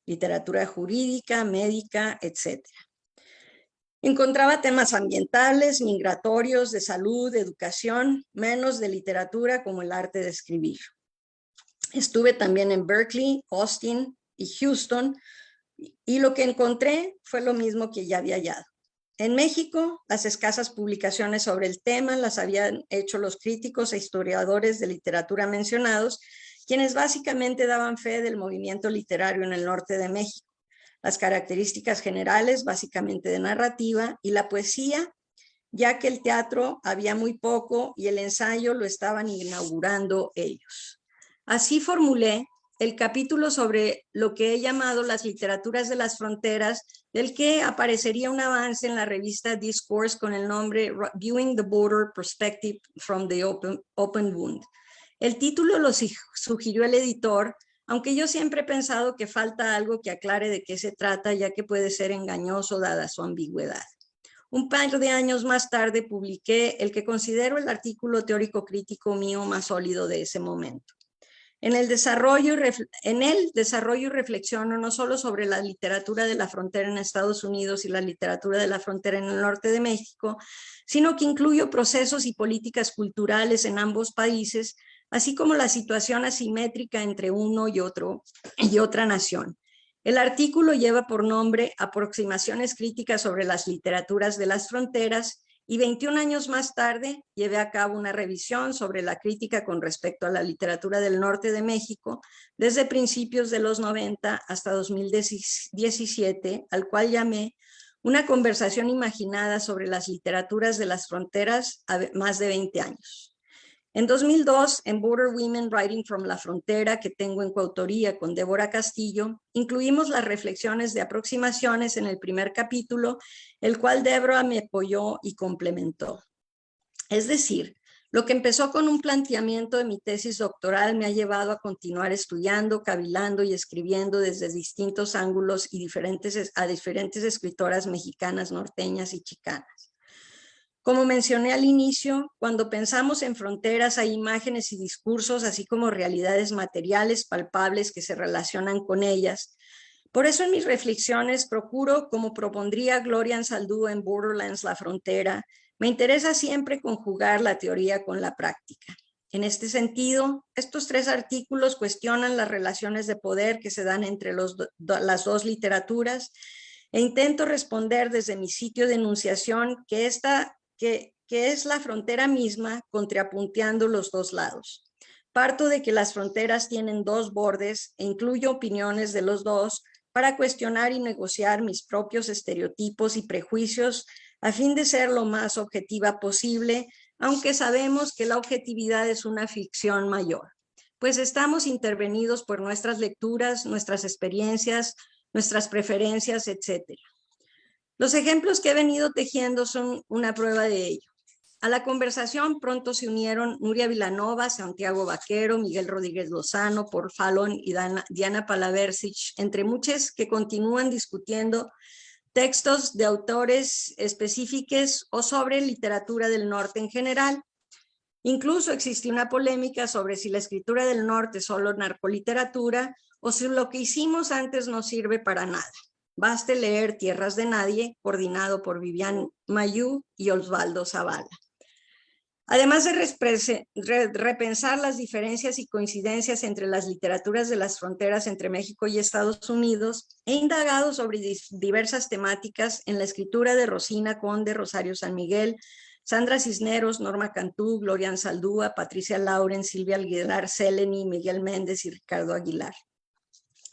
literatura jurídica, médica, etc. Encontraba temas ambientales, migratorios, de salud, de educación, menos de literatura como el arte de escribir. Estuve también en Berkeley, Austin y Houston, y lo que encontré fue lo mismo que ya había hallado. En México, las escasas publicaciones sobre el tema las habían hecho los críticos e historiadores de literatura mencionados, quienes básicamente daban fe del movimiento literario en el norte de México. Las características generales, básicamente de narrativa, y la poesía, ya que el teatro había muy poco y el ensayo lo estaban inaugurando ellos. Así formulé el capítulo sobre lo que he llamado las literaturas de las fronteras, del que aparecería un avance en la revista Discourse con el nombre Viewing the Border Perspective from the Open Wound. El título lo sugirió el editor aunque yo siempre he pensado que falta algo que aclare de qué se trata, ya que puede ser engañoso dada su ambigüedad. Un par de años más tarde publiqué el que considero el artículo teórico crítico mío más sólido de ese momento. En el desarrollo y reflexiono no solo sobre la literatura de la frontera en Estados Unidos y la literatura de la frontera en el norte de México, sino que incluyo procesos y políticas culturales en ambos países, así como la situación asimétrica entre uno y otra nación. El artículo lleva por nombre Aproximaciones críticas sobre las literaturas de las fronteras, y 21 años más tarde llevé a cabo una revisión sobre la crítica con respecto a la literatura del norte de México desde principios de los 90 hasta 2017, al cual llamé Una conversación imaginada sobre las literaturas de las fronteras a más de 20 años. En 2002, en Border Women Writing from la Frontera, que tengo en coautoría con Débora Castillo, incluimos las reflexiones de aproximaciones en el primer capítulo, el cual Débora me apoyó y complementó. Es decir, lo que empezó con un planteamiento de mi tesis doctoral me ha llevado a continuar estudiando, cavilando y escribiendo desde distintos ángulos y a diferentes escritoras mexicanas, norteñas y chicanas. Como mencioné al inicio, cuando pensamos en fronteras hay imágenes y discursos, así como realidades materiales palpables que se relacionan con ellas. Por eso en mis reflexiones procuro, como propondría Gloria Anzaldúa en Borderlands, La Frontera, me interesa siempre conjugar la teoría con la práctica. En este sentido, estos 3 artículos cuestionan las relaciones de poder que se dan entre las dos literaturas e intento responder desde mi sitio de enunciación que es la frontera misma contrapunteando los dos lados. Parto de que las fronteras tienen 2 bordes e incluyo opiniones de los dos para cuestionar y negociar mis propios estereotipos y prejuicios a fin de ser lo más objetiva posible, aunque sabemos que la objetividad es una ficción mayor, pues estamos intervenidos por nuestras lecturas, nuestras experiencias, nuestras preferencias, etc. Los ejemplos que he venido tejiendo son una prueba de ello. A la conversación pronto se unieron Nuria Vilanova, Santiago Vaquero, Miguel Rodríguez Lozano, Paul Fallon y Diana Palaversic, entre muchos que continúan discutiendo textos de autores específicos o sobre literatura del norte en general. Incluso existió una polémica sobre si la escritura del norte es solo narcoliteratura o si lo que hicimos antes no sirve para nada. Baste leer Tierras de Nadie, coordinado por Vivian Mayú y Osvaldo Zavala. Además de repensar las diferencias y coincidencias entre las literaturas de las fronteras entre México y Estados Unidos, he indagado sobre diversas temáticas en la escritura de Rosina Conde, Rosario San Miguel, Sandra Cisneros, Norma Cantú, Gloria Anzaldúa, Patricia Lauren, Silvia Aguilar Seleni, Miguel Méndez y Ricardo Aguilar.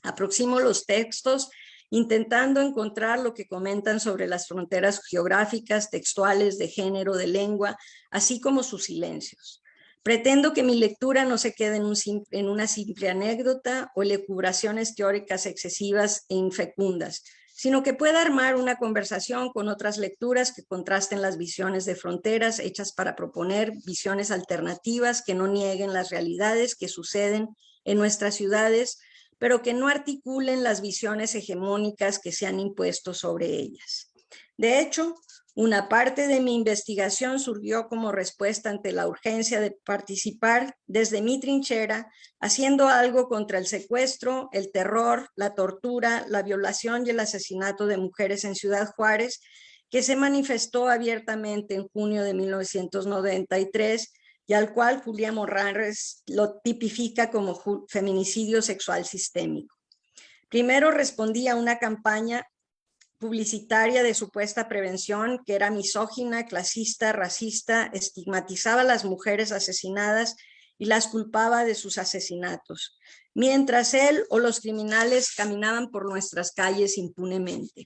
Aproximo los textos intentando encontrar lo que comentan sobre las fronteras geográficas, textuales, de género, de lengua, así como sus silencios. Pretendo que mi lectura no se quede en una simple anécdota o elucubraciones teóricas excesivas e infecundas, sino que pueda armar una conversación con otras lecturas que contrasten las visiones de fronteras hechas para proponer visiones alternativas que no nieguen las realidades que suceden en nuestras ciudades, pero que no articulen las visiones hegemónicas que se han impuesto sobre ellas. De hecho, una parte de mi investigación surgió como respuesta ante la urgencia de participar desde mi trinchera, haciendo algo contra el secuestro, el terror, la tortura, la violación y el asesinato de mujeres en Ciudad Juárez, que se manifestó abiertamente en junio de 1993, y al cual Julia Morales lo tipifica como feminicidio sexual sistémico. Primero respondí a una campaña publicitaria de supuesta prevención que era misógina, clasista, racista, estigmatizaba a las mujeres asesinadas y las culpaba de sus asesinatos, mientras él o los criminales caminaban por nuestras calles impunemente.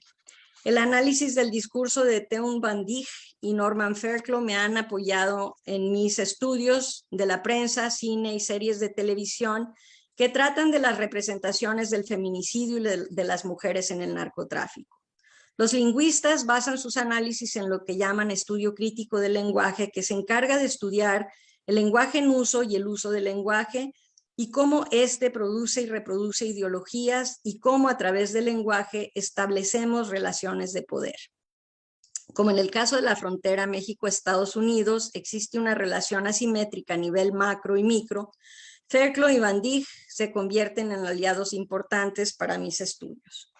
El análisis del discurso de Teun Van Dijk y Norman Fairclough me han apoyado en mis estudios de la prensa, cine y series de televisión que tratan de las representaciones del feminicidio y de las mujeres en el narcotráfico. Los lingüistas basan sus análisis en lo que llaman estudio crítico del lenguaje, que se encarga de estudiar el lenguaje en uso y el uso del lenguaje, y cómo éste produce y reproduce ideologías y cómo a través del lenguaje establecemos relaciones de poder. Como en el caso de la frontera México-Estados Unidos, existe una relación asimétrica a nivel macro y micro. Fairclough y Van Dijk se convierten en aliados importantes para mis estudios.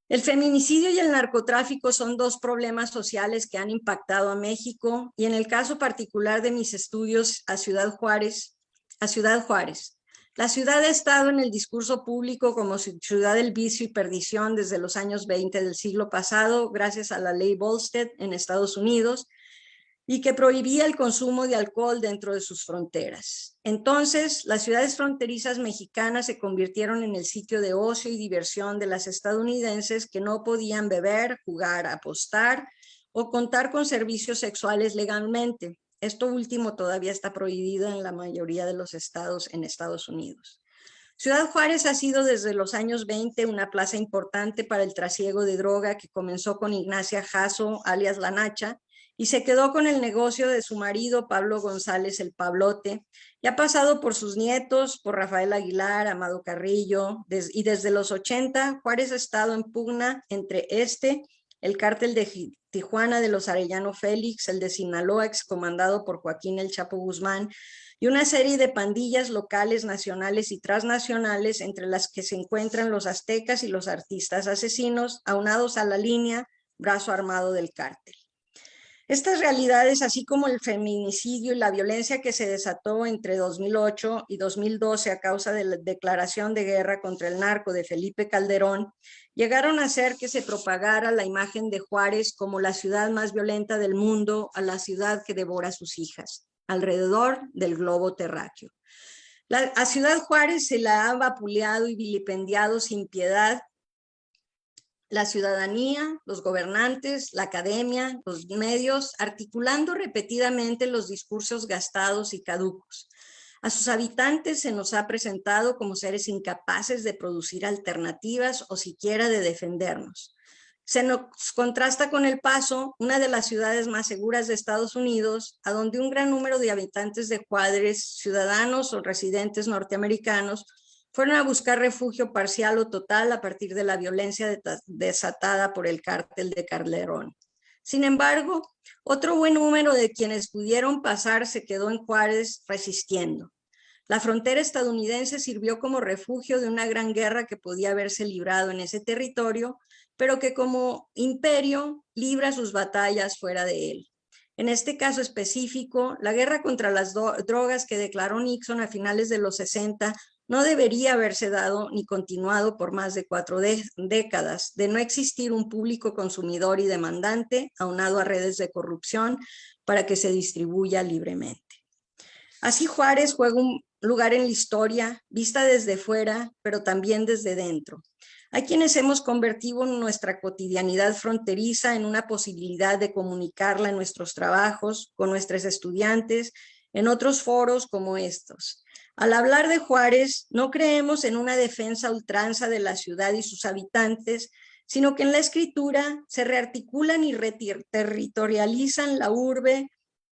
El feminicidio y el narcotráfico son dos problemas sociales que han impactado a México y en el caso particular de mis estudios a Ciudad Juárez. La ciudad ha estado en el discurso público como ciudad del vicio y perdición desde los años 20 del siglo pasado, gracias a la ley Volstead en Estados Unidos, y que prohibía el consumo de alcohol dentro de sus fronteras. Entonces, las ciudades fronterizas mexicanas se convirtieron en el sitio de ocio y diversión de las estadounidenses que no podían beber, jugar, apostar o contar con servicios sexuales legalmente. Esto último todavía está prohibido en la mayoría de los estados en Estados Unidos. Ciudad Juárez ha sido desde los años 20 una plaza importante para el trasiego de droga que comenzó con Ignacia Jasso, alias La Nacha, y se quedó con el negocio de su marido Pablo González el Pablote, y ha pasado por sus nietos, por Rafael Aguilar, Amado Carrillo, y desde los 80 Juárez ha estado en pugna entre el cártel de Tijuana de los Arellano Félix, el de Sinaloa, excomandado por Joaquín El Chapo Guzmán, y una serie de pandillas locales, nacionales y transnacionales, entre las que se encuentran los aztecas y los artistas asesinos, aunados a la línea brazo armado del cártel. Estas realidades, así como el feminicidio y la violencia que se desató entre 2008 y 2012 a causa de la declaración de guerra contra el narco de Felipe Calderón, llegaron a hacer que se propagara la imagen de Juárez como la ciudad más violenta del mundo, a la ciudad que devora a sus hijas, alrededor del globo terráqueo. A Ciudad Juárez se la ha vapuleado y vilipendiado sin piedad la ciudadanía, los gobernantes, la academia, los medios, articulando repetidamente los discursos gastados y caducos. A sus habitantes se nos ha presentado como seres incapaces de producir alternativas o siquiera de defendernos. Se nos contrasta con El Paso, una de las ciudades más seguras de Estados Unidos, a donde un gran número de habitantes de Juárez, ciudadanos o residentes norteamericanos, fueron a buscar refugio parcial o total a partir de la violencia desatada por el cártel de Calderón. Sin embargo, otro buen número de quienes pudieron pasar se quedó en Juárez resistiendo. La frontera estadounidense sirvió como refugio de una gran guerra que podía haberse librado en ese territorio, pero que como imperio libra sus batallas fuera de él. En este caso específico, la guerra contra las drogas que declaró Nixon a finales de los 60 no debería haberse dado ni continuado por más de 4 décadas, de no existir un público consumidor y demandante aunado a redes de corrupción para que se distribuya libremente. Así Juárez juega un lugar en la historia, vista desde fuera, pero también desde dentro. Hay quienes hemos convertido nuestra cotidianidad fronteriza en una posibilidad de comunicarla en nuestros trabajos, con nuestros estudiantes, en otros foros como estos. Al hablar de Juárez, no creemos en una defensa a ultranza de la ciudad y sus habitantes, sino que en la escritura se rearticulan y reterritorializan la urbe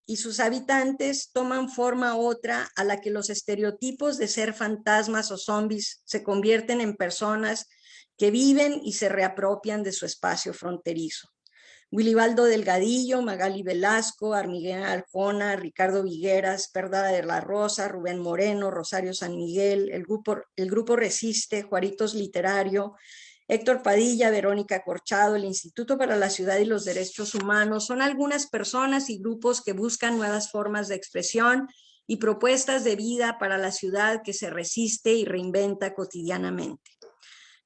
y sus habitantes toman forma otra a la que los estereotipos de ser fantasmas o zombies se convierten en personas que viven y se reapropian de su espacio fronterizo. Wilibaldo Delgadillo, Magali Velasco, Armiguel Arjona, Ricardo Vigueras, Perda de la Rosa, Rubén Moreno, Rosario San Miguel, el grupo Resiste, Juaritos Literario, Héctor Padilla, Verónica Corchado, el Instituto para la Ciudad y los Derechos Humanos, son algunas personas y grupos que buscan nuevas formas de expresión y propuestas de vida para la ciudad que se resiste y reinventa cotidianamente.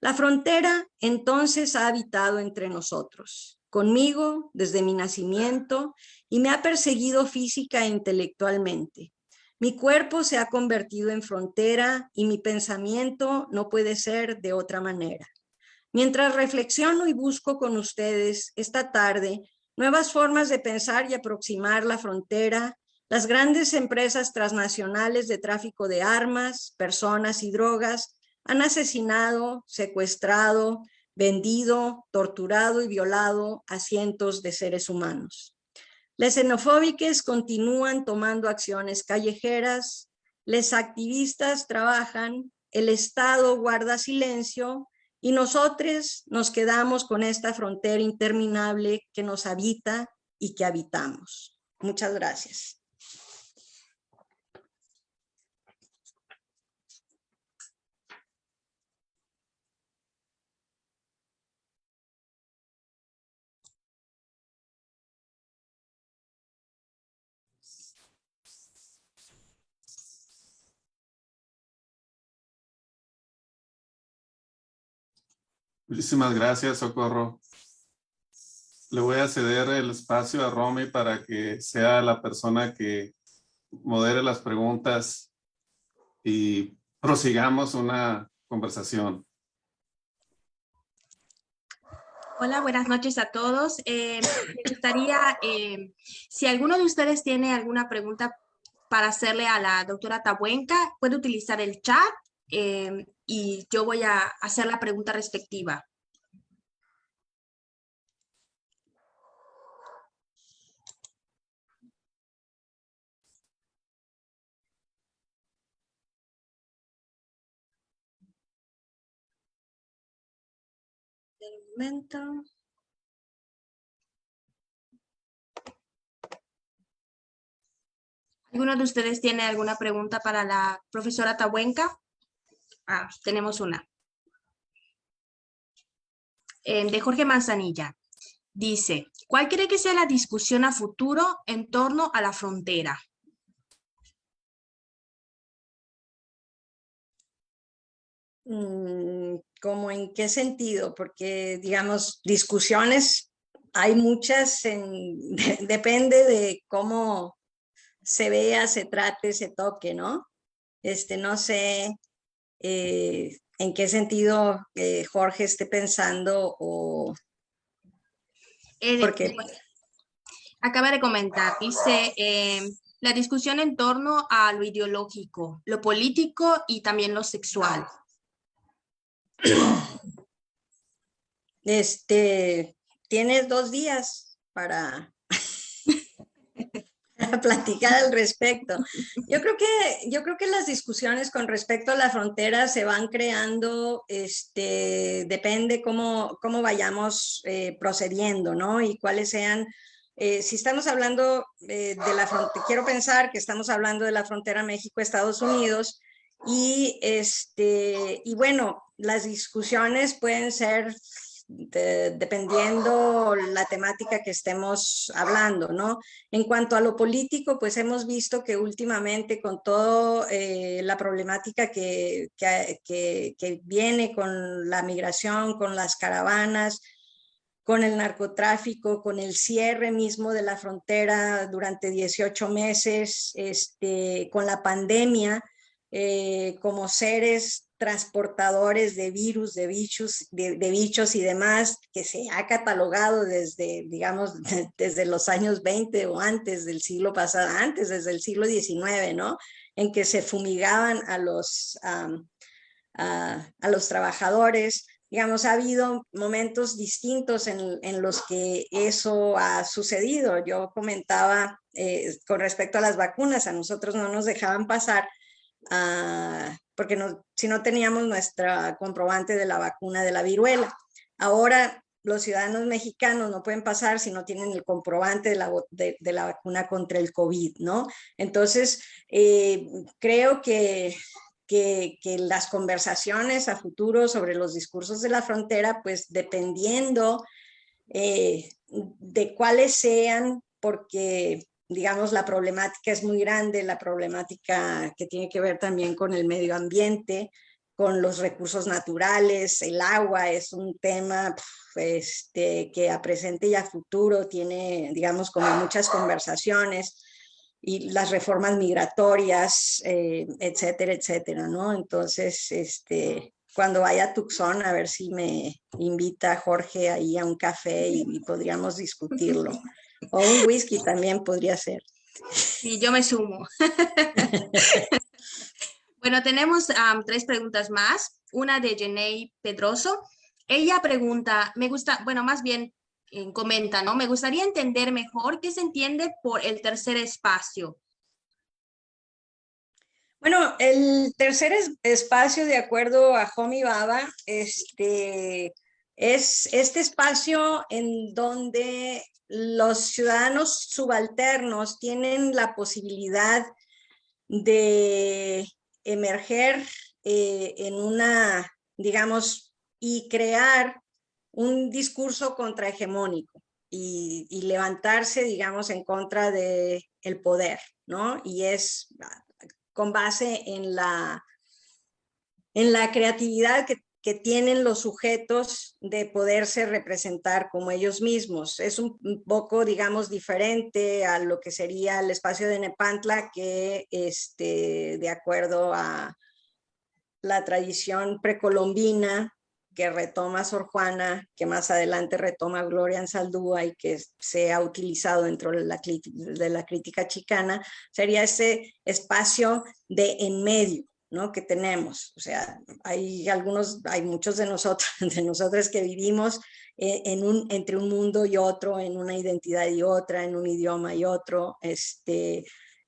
La frontera entonces ha habitado entre nosotros, conmigo desde mi nacimiento, y me ha perseguido física e intelectualmente. Mi cuerpo se ha convertido en frontera y mi pensamiento no puede ser de otra manera. Mientras reflexiono y busco con ustedes esta tarde nuevas formas de pensar y aproximar la frontera, las grandes empresas transnacionales de tráfico de armas, personas y drogas han asesinado, secuestrado, vendido, torturado y violado a cientos de seres humanos. Las xenofóbicas continúan tomando acciones callejeras, los activistas trabajan, el Estado guarda silencio y nosotros nos quedamos con esta frontera interminable que nos habita y que habitamos. Muchas gracias. Muchísimas gracias, Socorro. Le voy a ceder el espacio a Romy para que sea la persona que modere las preguntas y prosigamos una conversación. Hola, buenas noches a todos. Me gustaría, si alguno de ustedes tiene alguna pregunta para hacerle a la doctora Tabuenca, puede utilizar el chat y yo voy a hacer la pregunta respectiva. Un momento. ¿Alguno de ustedes tiene alguna pregunta para la profesora Tabuenca? Tenemos una. De Jorge Manzanilla. Dice, ¿cuál cree que sea la discusión a futuro en torno a la frontera? ¿Cómo en qué sentido? Porque, digamos, discusiones hay muchas, depende de cómo se vea, se trate, se toque, ¿no? No sé en qué sentido Jorge esté pensando o... Porque acaba de comentar, dice, la discusión en torno a lo ideológico, lo político y también lo sexual. Tienes 2 días para platicar al respecto. Yo creo que las discusiones con respecto a la frontera se van creando, depende cómo vayamos procediendo, ¿no? Y cuáles sean, si estamos hablando de la frontera, quiero pensar que estamos hablando de la frontera México-Estados Unidos y bueno, las discusiones pueden ser dependiendo la temática que estemos hablando, ¿no? En cuanto a lo político, pues hemos visto que últimamente con toda la problemática que viene con la migración, con las caravanas, con el narcotráfico, con el cierre mismo de la frontera durante 18 meses, con la pandemia, como seres transportadores de virus, de bichos y demás, que se ha catalogado desde, digamos, desde los años 20 o antes del siglo pasado, antes, desde el siglo XIX, ¿no? En que se fumigaban a los trabajadores. Digamos, ha habido momentos distintos en los que eso ha sucedido. Yo comentaba con respecto a las vacunas, a nosotros no nos dejaban pasar porque si no teníamos nuestra comprobante de la vacuna de la viruela. Ahora los ciudadanos mexicanos no pueden pasar si no tienen el comprobante de la vacuna contra el COVID, ¿no? Entonces, creo que las conversaciones a futuro sobre los discursos de la frontera, pues dependiendo de cuáles sean, porque digamos la problemática es muy grande, la problemática que tiene que ver también con el medio ambiente, con los recursos naturales, el agua es un tema que a presente y a futuro tiene, digamos, como muchas conversaciones, y las reformas migratorias, etcétera, etcétera, ¿no? Entonces, cuando vaya a Tucson, a ver si me invita Jorge ahí a un café y podríamos discutirlo. O un whisky también podría ser. Y yo me sumo. Bueno, tenemos 3 preguntas más. Una de Jenny Pedroso. Ella pregunta, comenta, ¿no? Me gustaría entender mejor qué se entiende por el tercer espacio. Bueno, el tercer espacio, de acuerdo a Homi Bhabha, es este espacio en donde los ciudadanos subalternos tienen la posibilidad de emerger en una, digamos, y crear un discurso contrahegemónico y levantarse, digamos, en contra del poder, ¿no? Y es con base en la creatividad que tienen los sujetos de poderse representar como ellos mismos. Es un poco, digamos, diferente a lo que sería el espacio de Nepantla, que de acuerdo a la tradición precolombina que retoma Sor Juana, que más adelante retoma Gloria Anzaldúa y que se ha utilizado dentro de la crítica chicana, sería ese espacio de en medio, ¿no? Que tenemos. O sea, hay muchos de nosotros que vivimos entre un mundo y otro, en una identidad y otra, en un idioma y otro,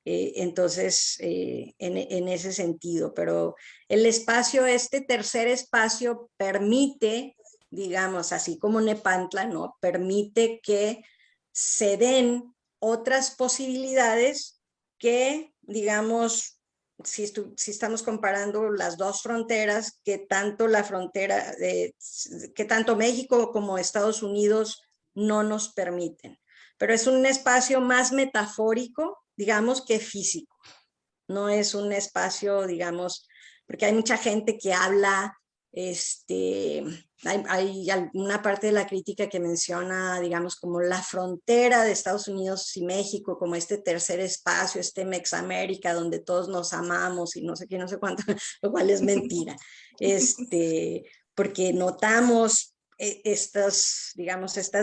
entonces, en ese sentido, pero el espacio, este tercer espacio permite, digamos, así como Nepantla, ¿no? Permite que se den otras posibilidades que, digamos, si estamos comparando las dos fronteras, que tanto que tanto México como Estados Unidos no nos permiten. Pero es un espacio más metafórico, digamos, que físico. No es un espacio, digamos, porque hay mucha gente que habla, hay alguna parte de la crítica que menciona, digamos, como la frontera de Estados Unidos y México, como este tercer espacio, Mexamérica, donde todos nos amamos y no sé qué, no sé cuánto, lo cual es mentira. Porque notamos estas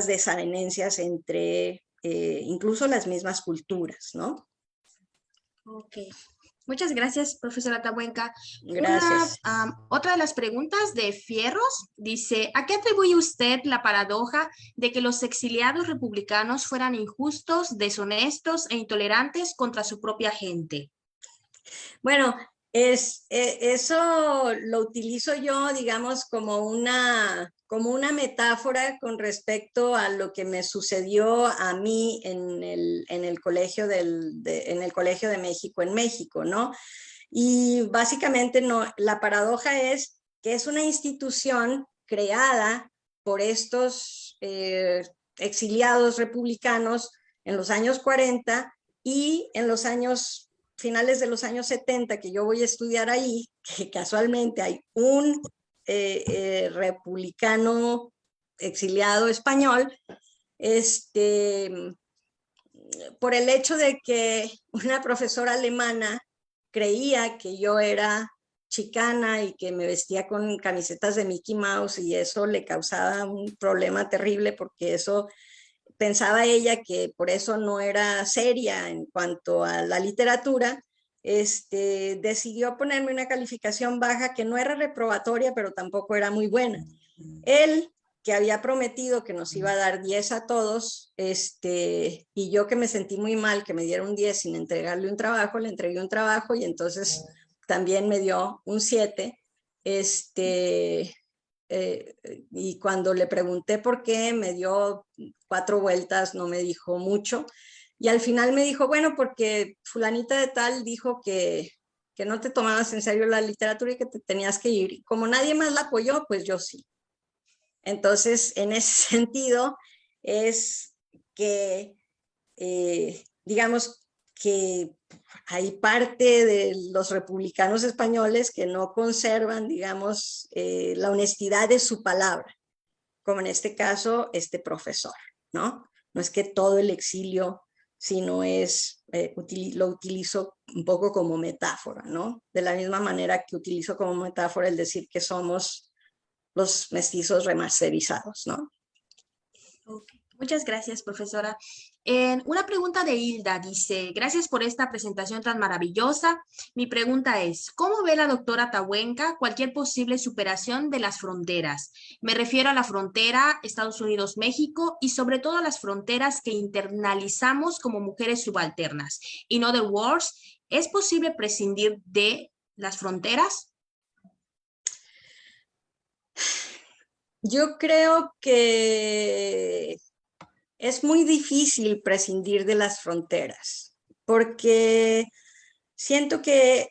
desavenencias entre incluso las mismas culturas, ¿no? Ok. Muchas gracias, profesora Tabuenca. Gracias. Otra de las preguntas de Fierros dice, ¿a qué atribuye usted la paradoja de que los exiliados republicanos fueran injustos, deshonestos e intolerantes contra su propia gente? Bueno, eso lo utilizo yo, digamos, como una metáfora con respecto a lo que me sucedió a mí en el colegio de México, en México, ¿no? Y básicamente la paradoja es que es una institución creada por estos exiliados republicanos en los años 40 y en los finales de los años 70, que yo voy a estudiar ahí, que casualmente hay un republicano exiliado español, por el hecho de que una profesora alemana creía que yo era chicana y que me vestía con camisetas de Mickey Mouse, y eso le causaba un problema terrible, porque eso pensaba ella que por eso no era seria en cuanto a la literatura. Decidió ponerme una calificación baja que no era reprobatoria, pero tampoco era muy buena. Él, que había prometido que nos iba a dar 10 a todos, y yo, que me sentí muy mal que me diera un 10 sin entregarle un trabajo, le entregué un trabajo y entonces también me dio un 7. Y cuando le pregunté por qué, me dio 4 vueltas, no me dijo mucho. Y al final me dijo, bueno, porque fulanita de tal dijo que no te tomabas en serio la literatura y que te tenías que ir. Y como nadie más la apoyó, pues yo sí. Entonces, en ese sentido, es que, digamos, que hay parte de los republicanos españoles que no conservan, digamos, la honestidad de su palabra, como en este caso este profesor, ¿no? No es que todo el exilio, sino lo utilizo un poco como metáfora, ¿no? De la misma manera que utilizo como metáfora el decir que somos los mestizos remasterizados, ¿no? Okay. Muchas gracias, profesora. Una pregunta de Hilda dice, gracias por esta presentación tan maravillosa. Mi pregunta es, ¿cómo ve la doctora Tabuenca cualquier posible superación de las fronteras? Me refiero a la frontera Estados Unidos-México y sobre todo a las fronteras que internalizamos como mujeres subalternas. In other words, ¿Es posible prescindir de las fronteras? Yo creo que es muy difícil prescindir de las fronteras, porque siento que,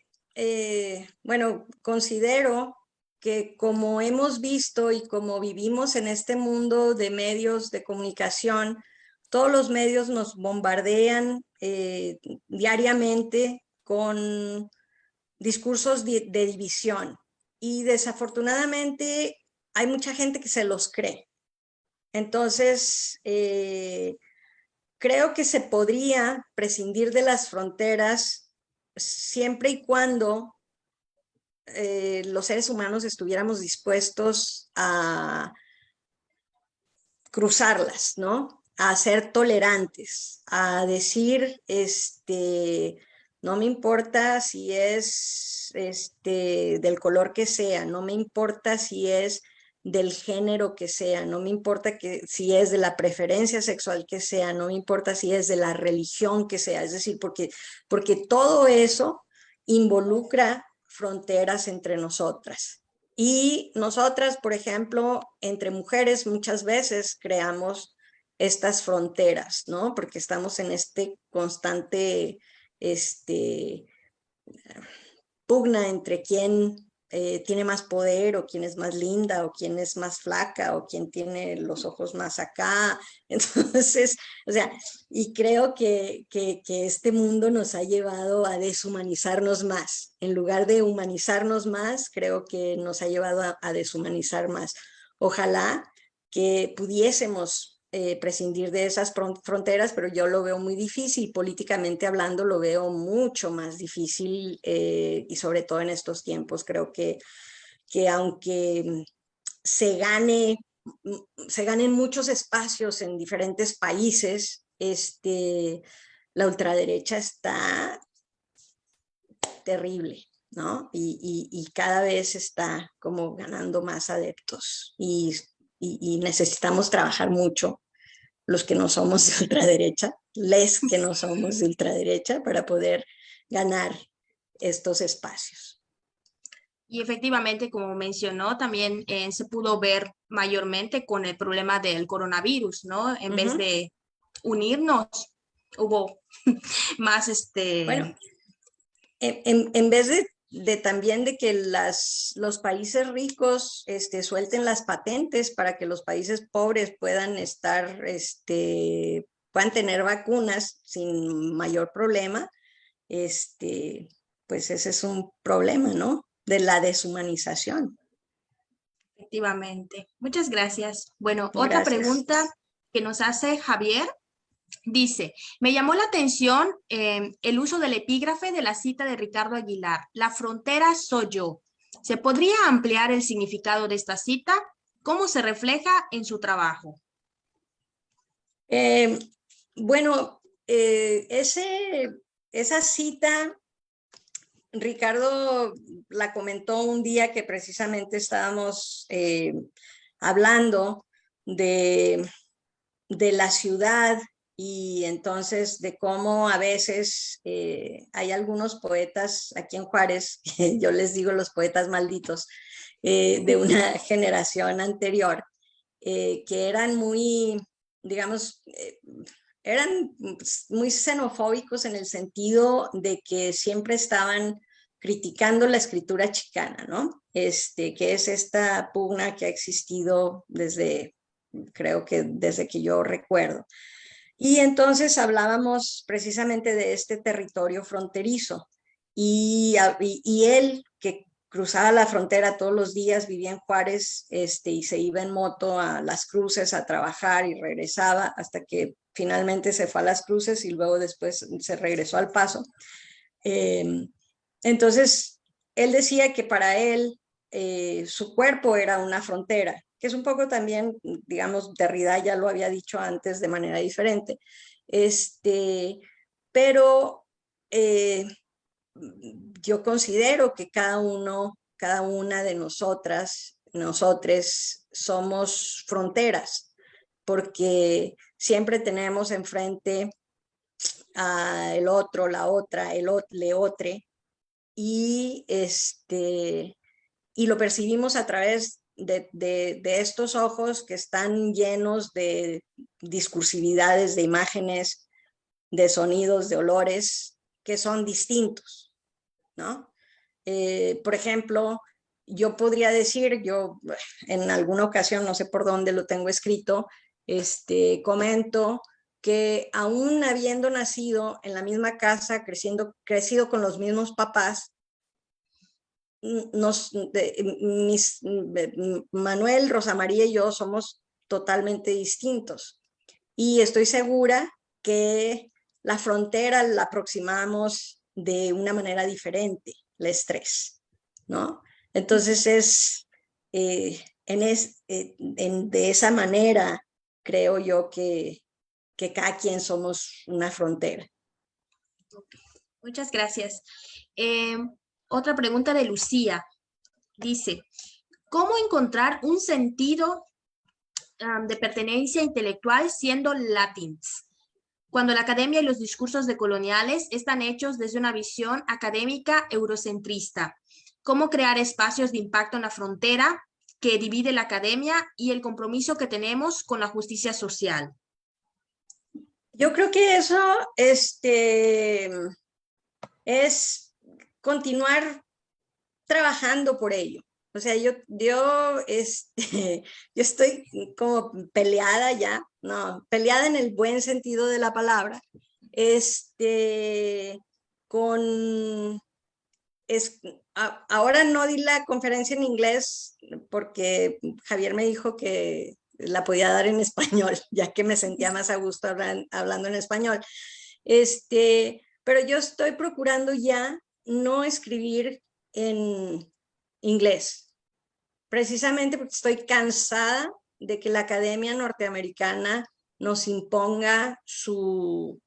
bueno, considero que como hemos visto y como vivimos en este mundo de medios de comunicación, todos los medios nos bombardean diariamente con discursos de división y desafortunadamente hay mucha gente que se los cree. Entonces, creo que se podría prescindir de las fronteras siempre y cuando los seres humanos estuviéramos dispuestos a cruzarlas, ¿no? A ser tolerantes, a decir, no me importa si es del color que sea, no me importa si es del género que sea, no me importa si es de la preferencia sexual que sea, no me importa si es de la religión que sea, es decir, porque todo eso involucra fronteras entre nosotras. Y nosotras, por ejemplo, entre mujeres muchas veces creamos estas fronteras, ¿no? Porque estamos en este constante pugna entre quién tiene más poder o quién es más linda o quién es más flaca o quién tiene los ojos más acá. Entonces, o sea, y creo que este mundo nos ha llevado a deshumanizarnos más. En lugar de humanizarnos más, creo que nos ha llevado a deshumanizar más. Ojalá que pudiésemos prescindir de esas fronteras, pero yo lo veo muy difícil, políticamente hablando lo veo mucho más difícil y sobre todo en estos tiempos creo que aunque se ganen muchos espacios en diferentes países, la ultraderecha está terrible, ¿no? Y cada vez está como ganando más adeptos y necesitamos trabajar mucho los que no somos de ultraderecha, les que no somos de ultraderecha, para poder ganar estos espacios. Y efectivamente, como mencionó, también se pudo ver mayormente con el problema del coronavirus, ¿no? En vez de unirnos, hubo más Bueno, en vez de también de que los países ricos suelten las patentes para que los países pobres puedan puedan tener vacunas sin mayor problema, pues ese es un problema, ¿no? De la deshumanización. Efectivamente. Muchas gracias. Bueno, otra Gracias. pregunta que nos hace Javier. Dice, me llamó la atención el uso del epígrafe de la cita de Ricardo Aguilar. La frontera soy yo. ¿Se podría ampliar el significado de esta cita? ¿Cómo se refleja en su trabajo? Bueno, esa cita, Ricardo la comentó un día que precisamente estábamos hablando de la ciudad y entonces de cómo a veces hay algunos poetas aquí en Juárez, que yo les digo los poetas malditos, de una generación anterior, que eran muy, digamos, eran muy xenofóbicos en el sentido de que siempre estaban criticando la escritura chicana, ¿no? Que es esta pugna que ha existido creo que desde que yo recuerdo. Y entonces hablábamos precisamente de este territorio fronterizo y él que cruzaba la frontera todos los días, vivía en Juárez y se iba en moto a Las Cruces a trabajar y regresaba hasta que finalmente se fue a Las Cruces y luego después se regresó al Paso. Entonces, él decía que para él su cuerpo era una frontera, que es un poco también, digamos, Derrida ya lo había dicho antes de manera diferente. Pero yo considero que cada una de nosotras, nosotres, somos fronteras, porque siempre tenemos enfrente el otro, la otra, le otre, y, y lo percibimos a través de estos ojos que están llenos de discursividades, de imágenes, de sonidos, de olores, que son distintos, ¿no? Por ejemplo, yo podría decir, yo en alguna ocasión, no sé por dónde lo tengo escrito, comento que aún habiendo nacido en la misma casa, crecido con los mismos papás, Manuel, Rosa María y yo somos totalmente distintos. Y estoy segura que la frontera la aproximamos de una manera diferente, el estrés, ¿no? Entonces de esa manera creo yo que cada quien somos una frontera. Muchas gracias. Otra pregunta de Lucía. Dice, ¿cómo encontrar un sentido de pertenencia intelectual siendo latins? Cuando la academia y los discursos decoloniales están hechos desde una visión académica eurocentrista. ¿Cómo crear espacios de impacto en la frontera que divide la academia y el compromiso que tenemos con la justicia social? Yo creo que eso es continuar trabajando por ello. O sea, yo estoy como peleada ya, no, peleada en el buen sentido de la palabra, ahora no di la conferencia en inglés porque Javier me dijo que la podía dar en español, ya que me sentía más a gusto hablando en español. Pero yo estoy procurando ya no escribir en inglés, precisamente porque estoy cansada de que la academia norteamericana nos imponga su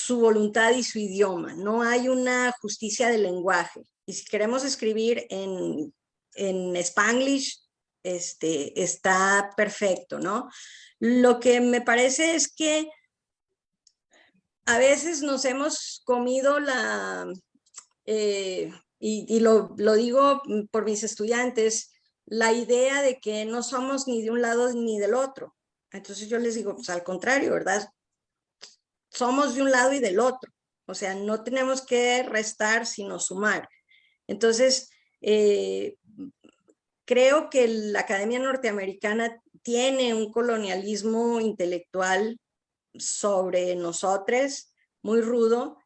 voluntad y su idioma. No hay una justicia del lenguaje. Y si queremos escribir en Spanglish, está perfecto, ¿no? Lo que me parece es que a veces nos hemos comido y lo digo por mis estudiantes, la idea de que no somos ni de un lado ni del otro. Entonces yo les digo, pues al contrario, ¿verdad? Somos de un lado y del otro. O sea, no tenemos que restar, sino sumar. Entonces, creo que la Academia Norteamericana tiene un colonialismo intelectual sobre nosotros muy rudo,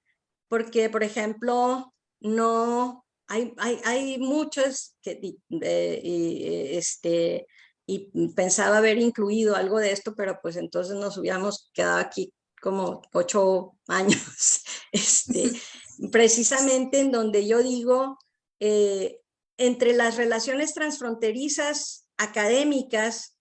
porque, por ejemplo, no hay muchos que y pensaba haber incluido algo de esto, pero pues entonces nos hubiéramos quedado aquí como 8 años, precisamente en donde yo digo, entre las relaciones transfronterizas académicas,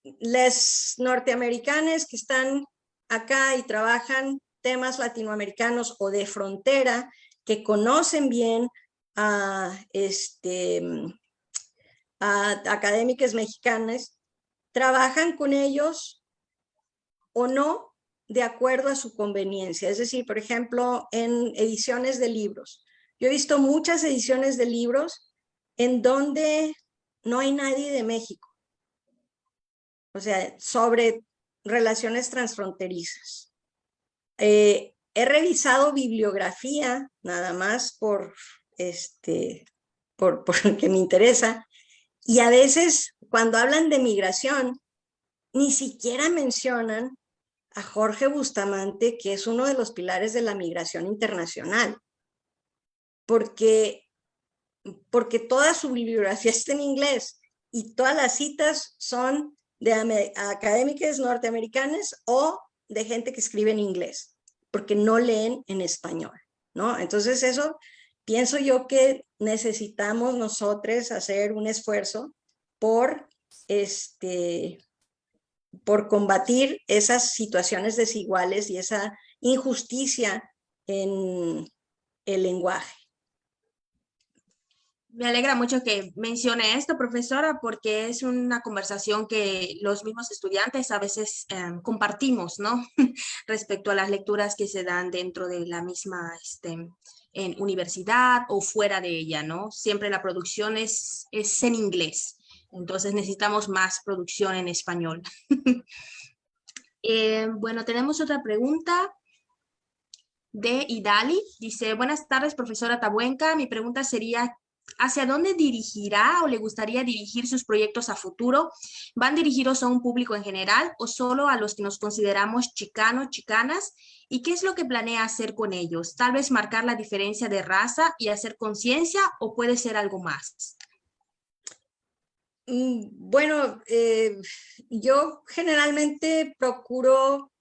los norteamericanos que están acá y trabajan temas latinoamericanos o de frontera, que conocen bien a académicos mexicanos, trabajan con ellos o no de acuerdo a su conveniencia. Es decir, por ejemplo, en ediciones de libros. Yo he visto muchas ediciones de libros en donde no hay nadie de México. O sea, sobre relaciones transfronterizas. He revisado bibliografía, nada más porque me interesa, y a veces cuando hablan de migración, ni siquiera mencionan a Jorge Bustamante, que es uno de los pilares de la migración internacional, porque toda su bibliografía está en inglés y todas las citas son de académicos norteamericanos o de gente que escribe en inglés, porque no leen en español, ¿no? Entonces eso, pienso yo que necesitamos nosotros hacer un esfuerzo por combatir esas situaciones desiguales y esa injusticia en el lenguaje. Me alegra mucho que mencione esto, profesora, porque es una conversación que los mismos estudiantes a veces compartimos, ¿no? Respecto a las lecturas que se dan dentro de la misma en universidad o fuera de ella, ¿no? Siempre la producción es en inglés, entonces necesitamos más producción en español. Bueno, tenemos otra pregunta de Idali. Dice, buenas tardes, profesora Tabuenca. Mi pregunta sería, ¿hacia dónde dirigirá o le gustaría dirigir sus proyectos a futuro? ¿Van dirigidos a un público en general o solo a los que nos consideramos chicanos, chicanas? ¿Y qué es lo que planea hacer con ellos? ¿Tal vez marcar la diferencia de raza y hacer conciencia o puede ser algo más? Bueno, yo generalmente procuro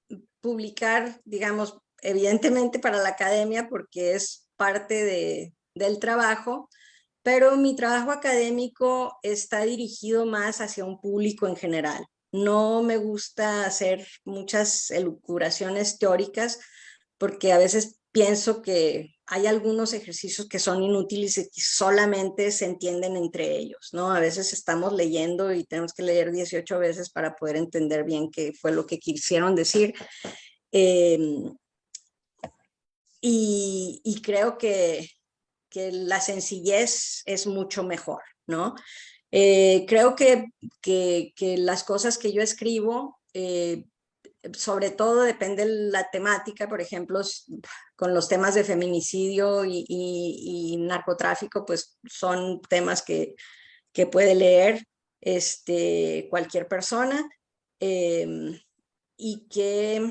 publicar, digamos, evidentemente para la academia porque es parte del trabajo, pero mi trabajo académico está dirigido más hacia un público en general. No me gusta hacer muchas elucubraciones teóricas porque a veces pienso que hay algunos ejercicios que son inútiles y que solamente se entienden entre ellos, ¿no? A veces estamos leyendo y tenemos que leer 18 veces para poder entender bien qué fue lo que quisieron decir. Y creo que la sencillez es mucho mejor, ¿no? Creo que las cosas que yo escribo, sobre todo depende de la temática, por ejemplo, con los temas de feminicidio y narcotráfico, pues son temas que puede leer cualquier persona y que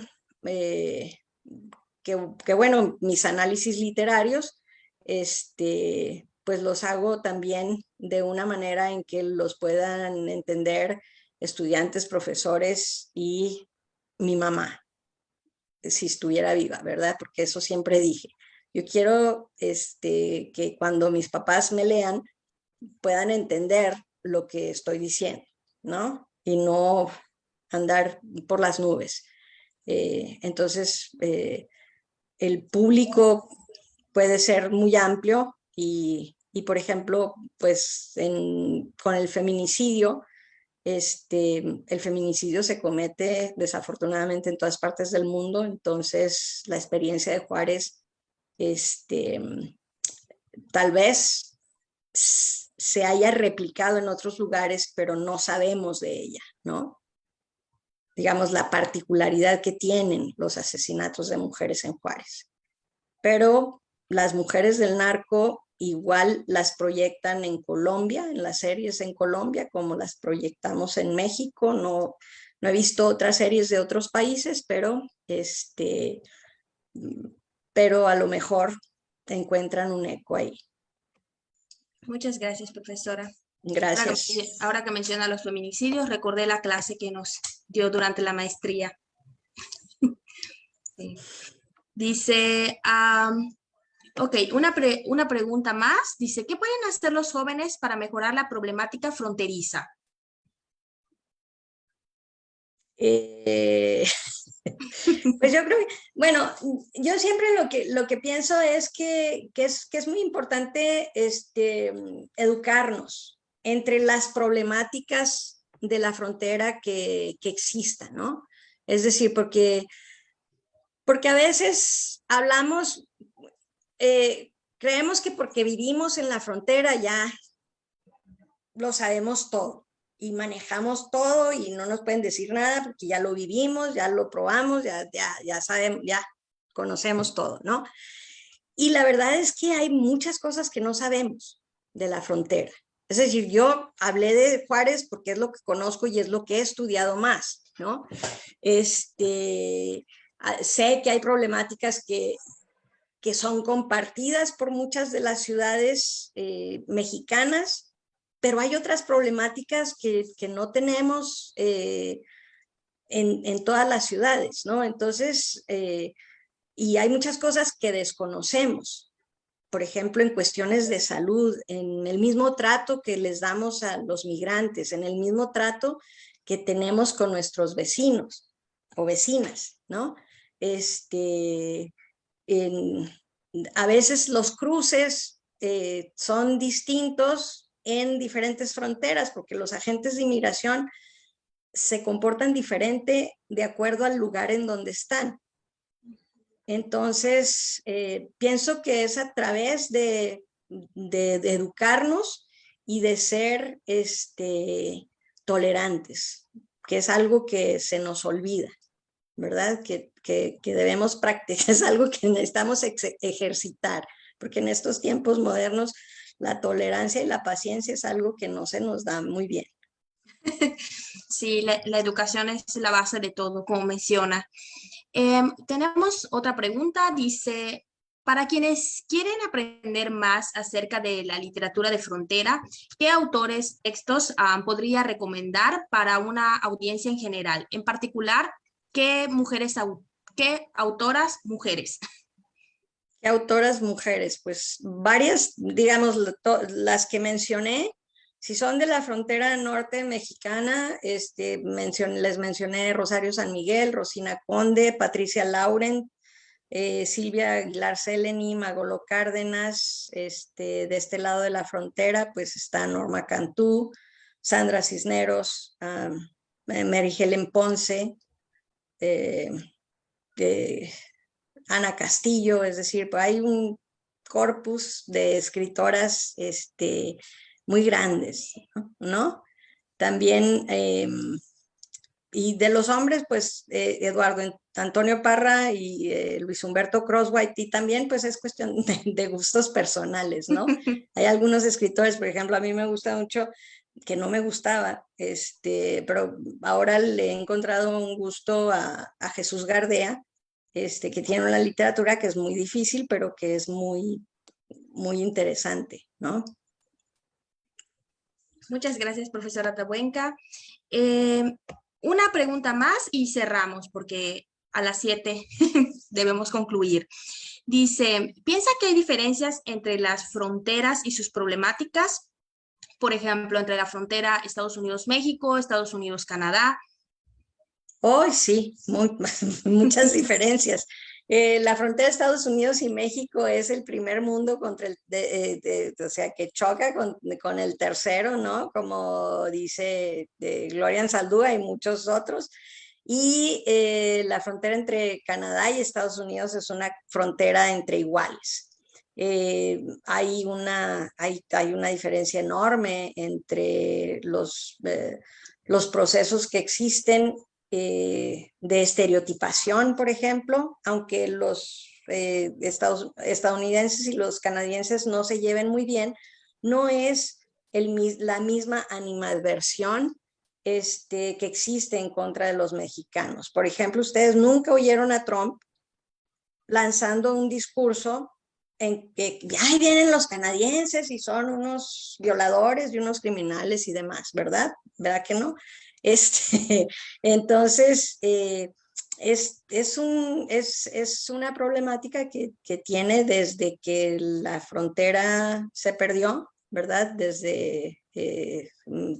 bueno, mis análisis literarios, pues los hago también de una manera en que los puedan entender estudiantes, profesores y mi mamá, si estuviera viva, ¿verdad? Porque eso siempre dije. Yo quiero que cuando mis papás me lean puedan entender lo que estoy diciendo, ¿no? Y no andar por las nubes. Entonces, el público puede ser muy amplio y por ejemplo, pues con el feminicidio, el feminicidio se comete desafortunadamente en todas partes del mundo, entonces la experiencia de Juárez, tal vez se haya replicado en otros lugares, pero no sabemos de ella, ¿no? Digamos, la particularidad que tienen los asesinatos de mujeres en Juárez. Pero las mujeres del narco igual las proyectan en Colombia, en las series en Colombia, como las proyectamos en México. No he visto otras series de otros países, pero a lo mejor encuentran un eco ahí. Muchas gracias, profesora. Gracias. Ahora que menciona los feminicidios, recordé la clase que nos dio durante la maestría. Sí. Dice, ok, una pregunta más. Dice, ¿qué pueden hacer los jóvenes para mejorar la problemática fronteriza? Pues yo creo que, bueno, yo siempre lo que pienso es que es muy importante educarnos entre las problemáticas de la frontera que existan, ¿no? Es decir, porque a veces hablamos, creemos que porque vivimos en la frontera ya lo sabemos todo y manejamos todo y no nos pueden decir nada porque ya lo vivimos, ya lo probamos, ya sabemos, ya conocemos todo, ¿no? Y la verdad es que hay muchas cosas que no sabemos de la frontera. Es decir, yo hablé de Juárez porque es lo que conozco y es lo que he estudiado más, ¿no? Sé que hay problemáticas que son compartidas por muchas de las ciudades mexicanas, pero hay otras problemáticas que no tenemos en todas las ciudades, ¿no? Entonces, y hay muchas cosas que desconocemos. Por ejemplo, en cuestiones de salud, en el mismo trato que les damos a los migrantes, en el mismo trato que tenemos con nuestros vecinos o vecinas, ¿no? A veces los cruces son distintos en diferentes fronteras, porque los agentes de inmigración se comportan diferente de acuerdo al lugar en donde están. Entonces, pienso que es a través de educarnos y de ser tolerantes, que es algo que se nos olvida, ¿verdad? Que debemos practicar, es algo que necesitamos ejercitar, porque en estos tiempos modernos la tolerancia y la paciencia es algo que no se nos da muy bien. Sí, la educación es la base de todo, como menciona. Tenemos otra pregunta, dice, para quienes quieren aprender más acerca de la literatura de frontera, ¿qué autores, textos podría recomendar para una audiencia en general? En particular, ¿qué autoras mujeres? ¿Qué autoras mujeres? Pues varias, digamos, las que mencioné. Si son de la frontera norte mexicana, les mencioné Rosario San Miguel, Rosina Conde, Patricia Laurent, Silvia Aguilar Seleni, Magolo Cárdenas. De este lado de la frontera, pues está Norma Cantú, Sandra Cisneros, Mary Helen Ponce, Ana Castillo. Es decir, pues hay un corpus de escritoras muy grandes, ¿no? También, y de los hombres, pues Eduardo Antonio Parra y Luis Humberto Crosswhite, y también pues es cuestión de gustos personales, ¿no? Hay algunos escritores, por ejemplo, a mí me gusta mucho, que no me gustaba, pero ahora le he encontrado un gusto a Jesús Gardea, que tiene una literatura que es muy difícil, pero que es muy, muy interesante, ¿no? Muchas gracias, profesora Tabuenca. Una pregunta más y cerramos porque a las 7 debemos concluir. Dice, ¿piensa que hay diferencias entre las fronteras y sus problemáticas? Por ejemplo, entre la frontera Estados Unidos-México, Estados Unidos-Canadá. Hoy sí, muchas diferencias. La frontera de Estados Unidos y México es el primer mundo contra o sea, que choca con el tercero, ¿no? Como dice Gloria Anzaldúa y muchos otros. Y la frontera entre Canadá y Estados Unidos es una frontera entre iguales. Hay una diferencia enorme entre los procesos que existen de estereotipación, por ejemplo, aunque los estadounidenses y los canadienses no se lleven muy bien, no es la misma animadversión que existe en contra de los mexicanos. Por ejemplo, ustedes nunca oyeron a Trump lanzando un discurso en que ya vienen los canadienses y son unos violadores y unos criminales y demás, ¿verdad? ¿Verdad que no? Entonces, es una problemática que tiene desde que la frontera se perdió, ¿verdad? Desde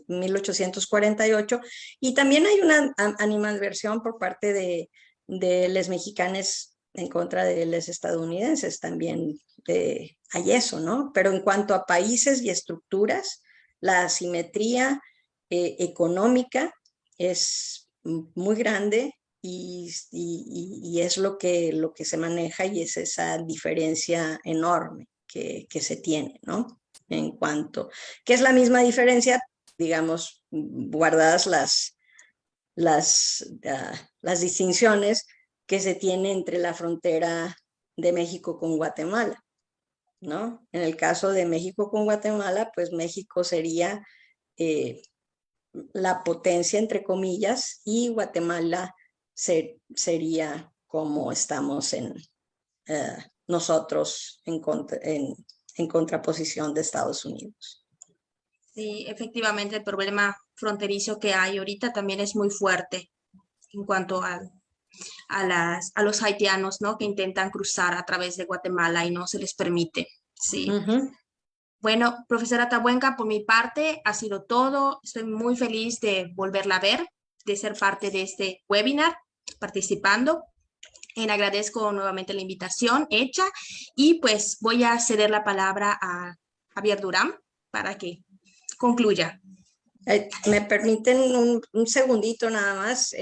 1848. Y también hay una animadversión por parte de los mexicanos en contra de los estadounidenses. También hay eso, ¿no? Pero en cuanto a países y estructuras, la asimetría económica es muy grande y es lo que se maneja, y es esa diferencia enorme que se tiene, ¿no? En cuanto, que es la misma diferencia, digamos, guardadas las distinciones que se tiene entre la frontera de México con Guatemala, ¿no? En el caso de México con Guatemala, pues México sería la potencia, entre comillas, y Guatemala sería como estamos nosotros en contraposición de Estados Unidos. Sí, efectivamente, el problema fronterizo que hay ahorita también es muy fuerte en cuanto a los haitianos, ¿no? Que intentan cruzar a través de Guatemala y no se les permite. Sí. Bueno, profesora Tabuenca, por mi parte ha sido todo. Estoy muy feliz de volverla a ver, de ser parte de este webinar, participando. Agradezco nuevamente la invitación hecha y pues voy a ceder la palabra a Javier Durán para que concluya. Me permiten un segundito nada más.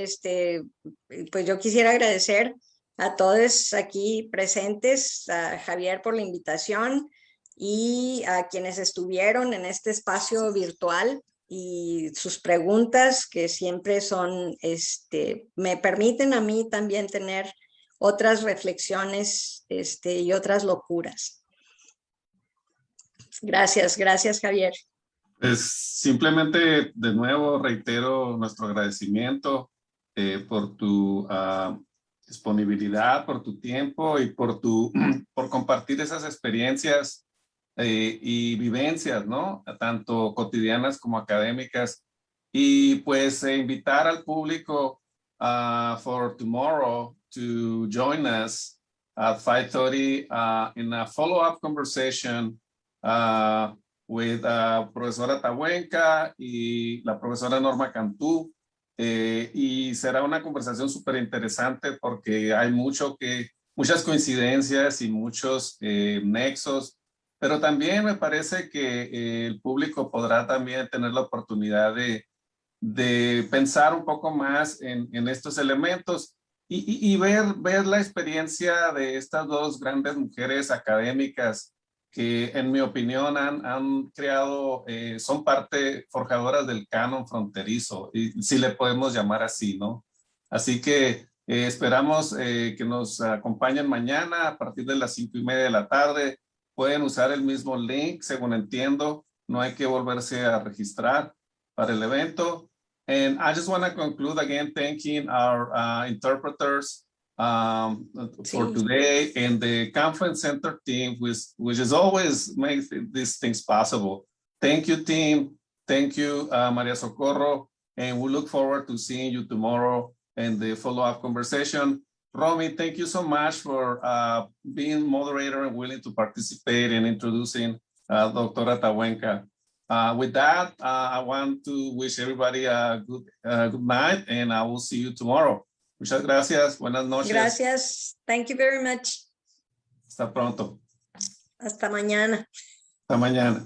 Pues yo quisiera agradecer a todos aquí presentes, a Javier por la invitación y a quienes estuvieron en este espacio virtual y sus preguntas que siempre son, me permiten a mí también tener otras reflexiones y otras locuras. Gracias, gracias Javier. Pues simplemente de nuevo reitero nuestro agradecimiento por tu disponibilidad, por tu tiempo y por compartir esas experiencias y vivencias, ¿no? Tanto cotidianas como académicas. Y pues invitar al público for tomorrow to join us at 5:30 in a follow-up conversation with profesora Tabuenca y la profesora Norma Cantú. Y será una conversación súper interesante porque hay muchas coincidencias y muchos nexos, pero también me parece que el público podrá también tener la oportunidad de pensar un poco más en estos elementos y ver la experiencia de estas dos grandes mujeres académicas que en mi opinión han creado, son parte forjadoras del canon fronterizo, y si le podemos llamar así, ¿no? Así que esperamos que nos acompañen mañana a partir de las 5:30 de la tarde. Pueden usar el mismo link, según entiendo, no hay que volverse a registrar para el evento. And I just want to conclude again thanking our interpreters for today and the conference center team, which is always makes these things possible. Thank you, team. Thank you, Maria Socorro. And we look forward to seeing you tomorrow in the follow-up conversation. Romy, thank you so much for being moderator and willing to participate in introducing Doctora Tabuenca. With that, I want to wish everybody a good night, and I will see you tomorrow. Muchas gracias. Buenas noches. Gracias. Thank you very much. Hasta pronto. Hasta mañana. Hasta mañana.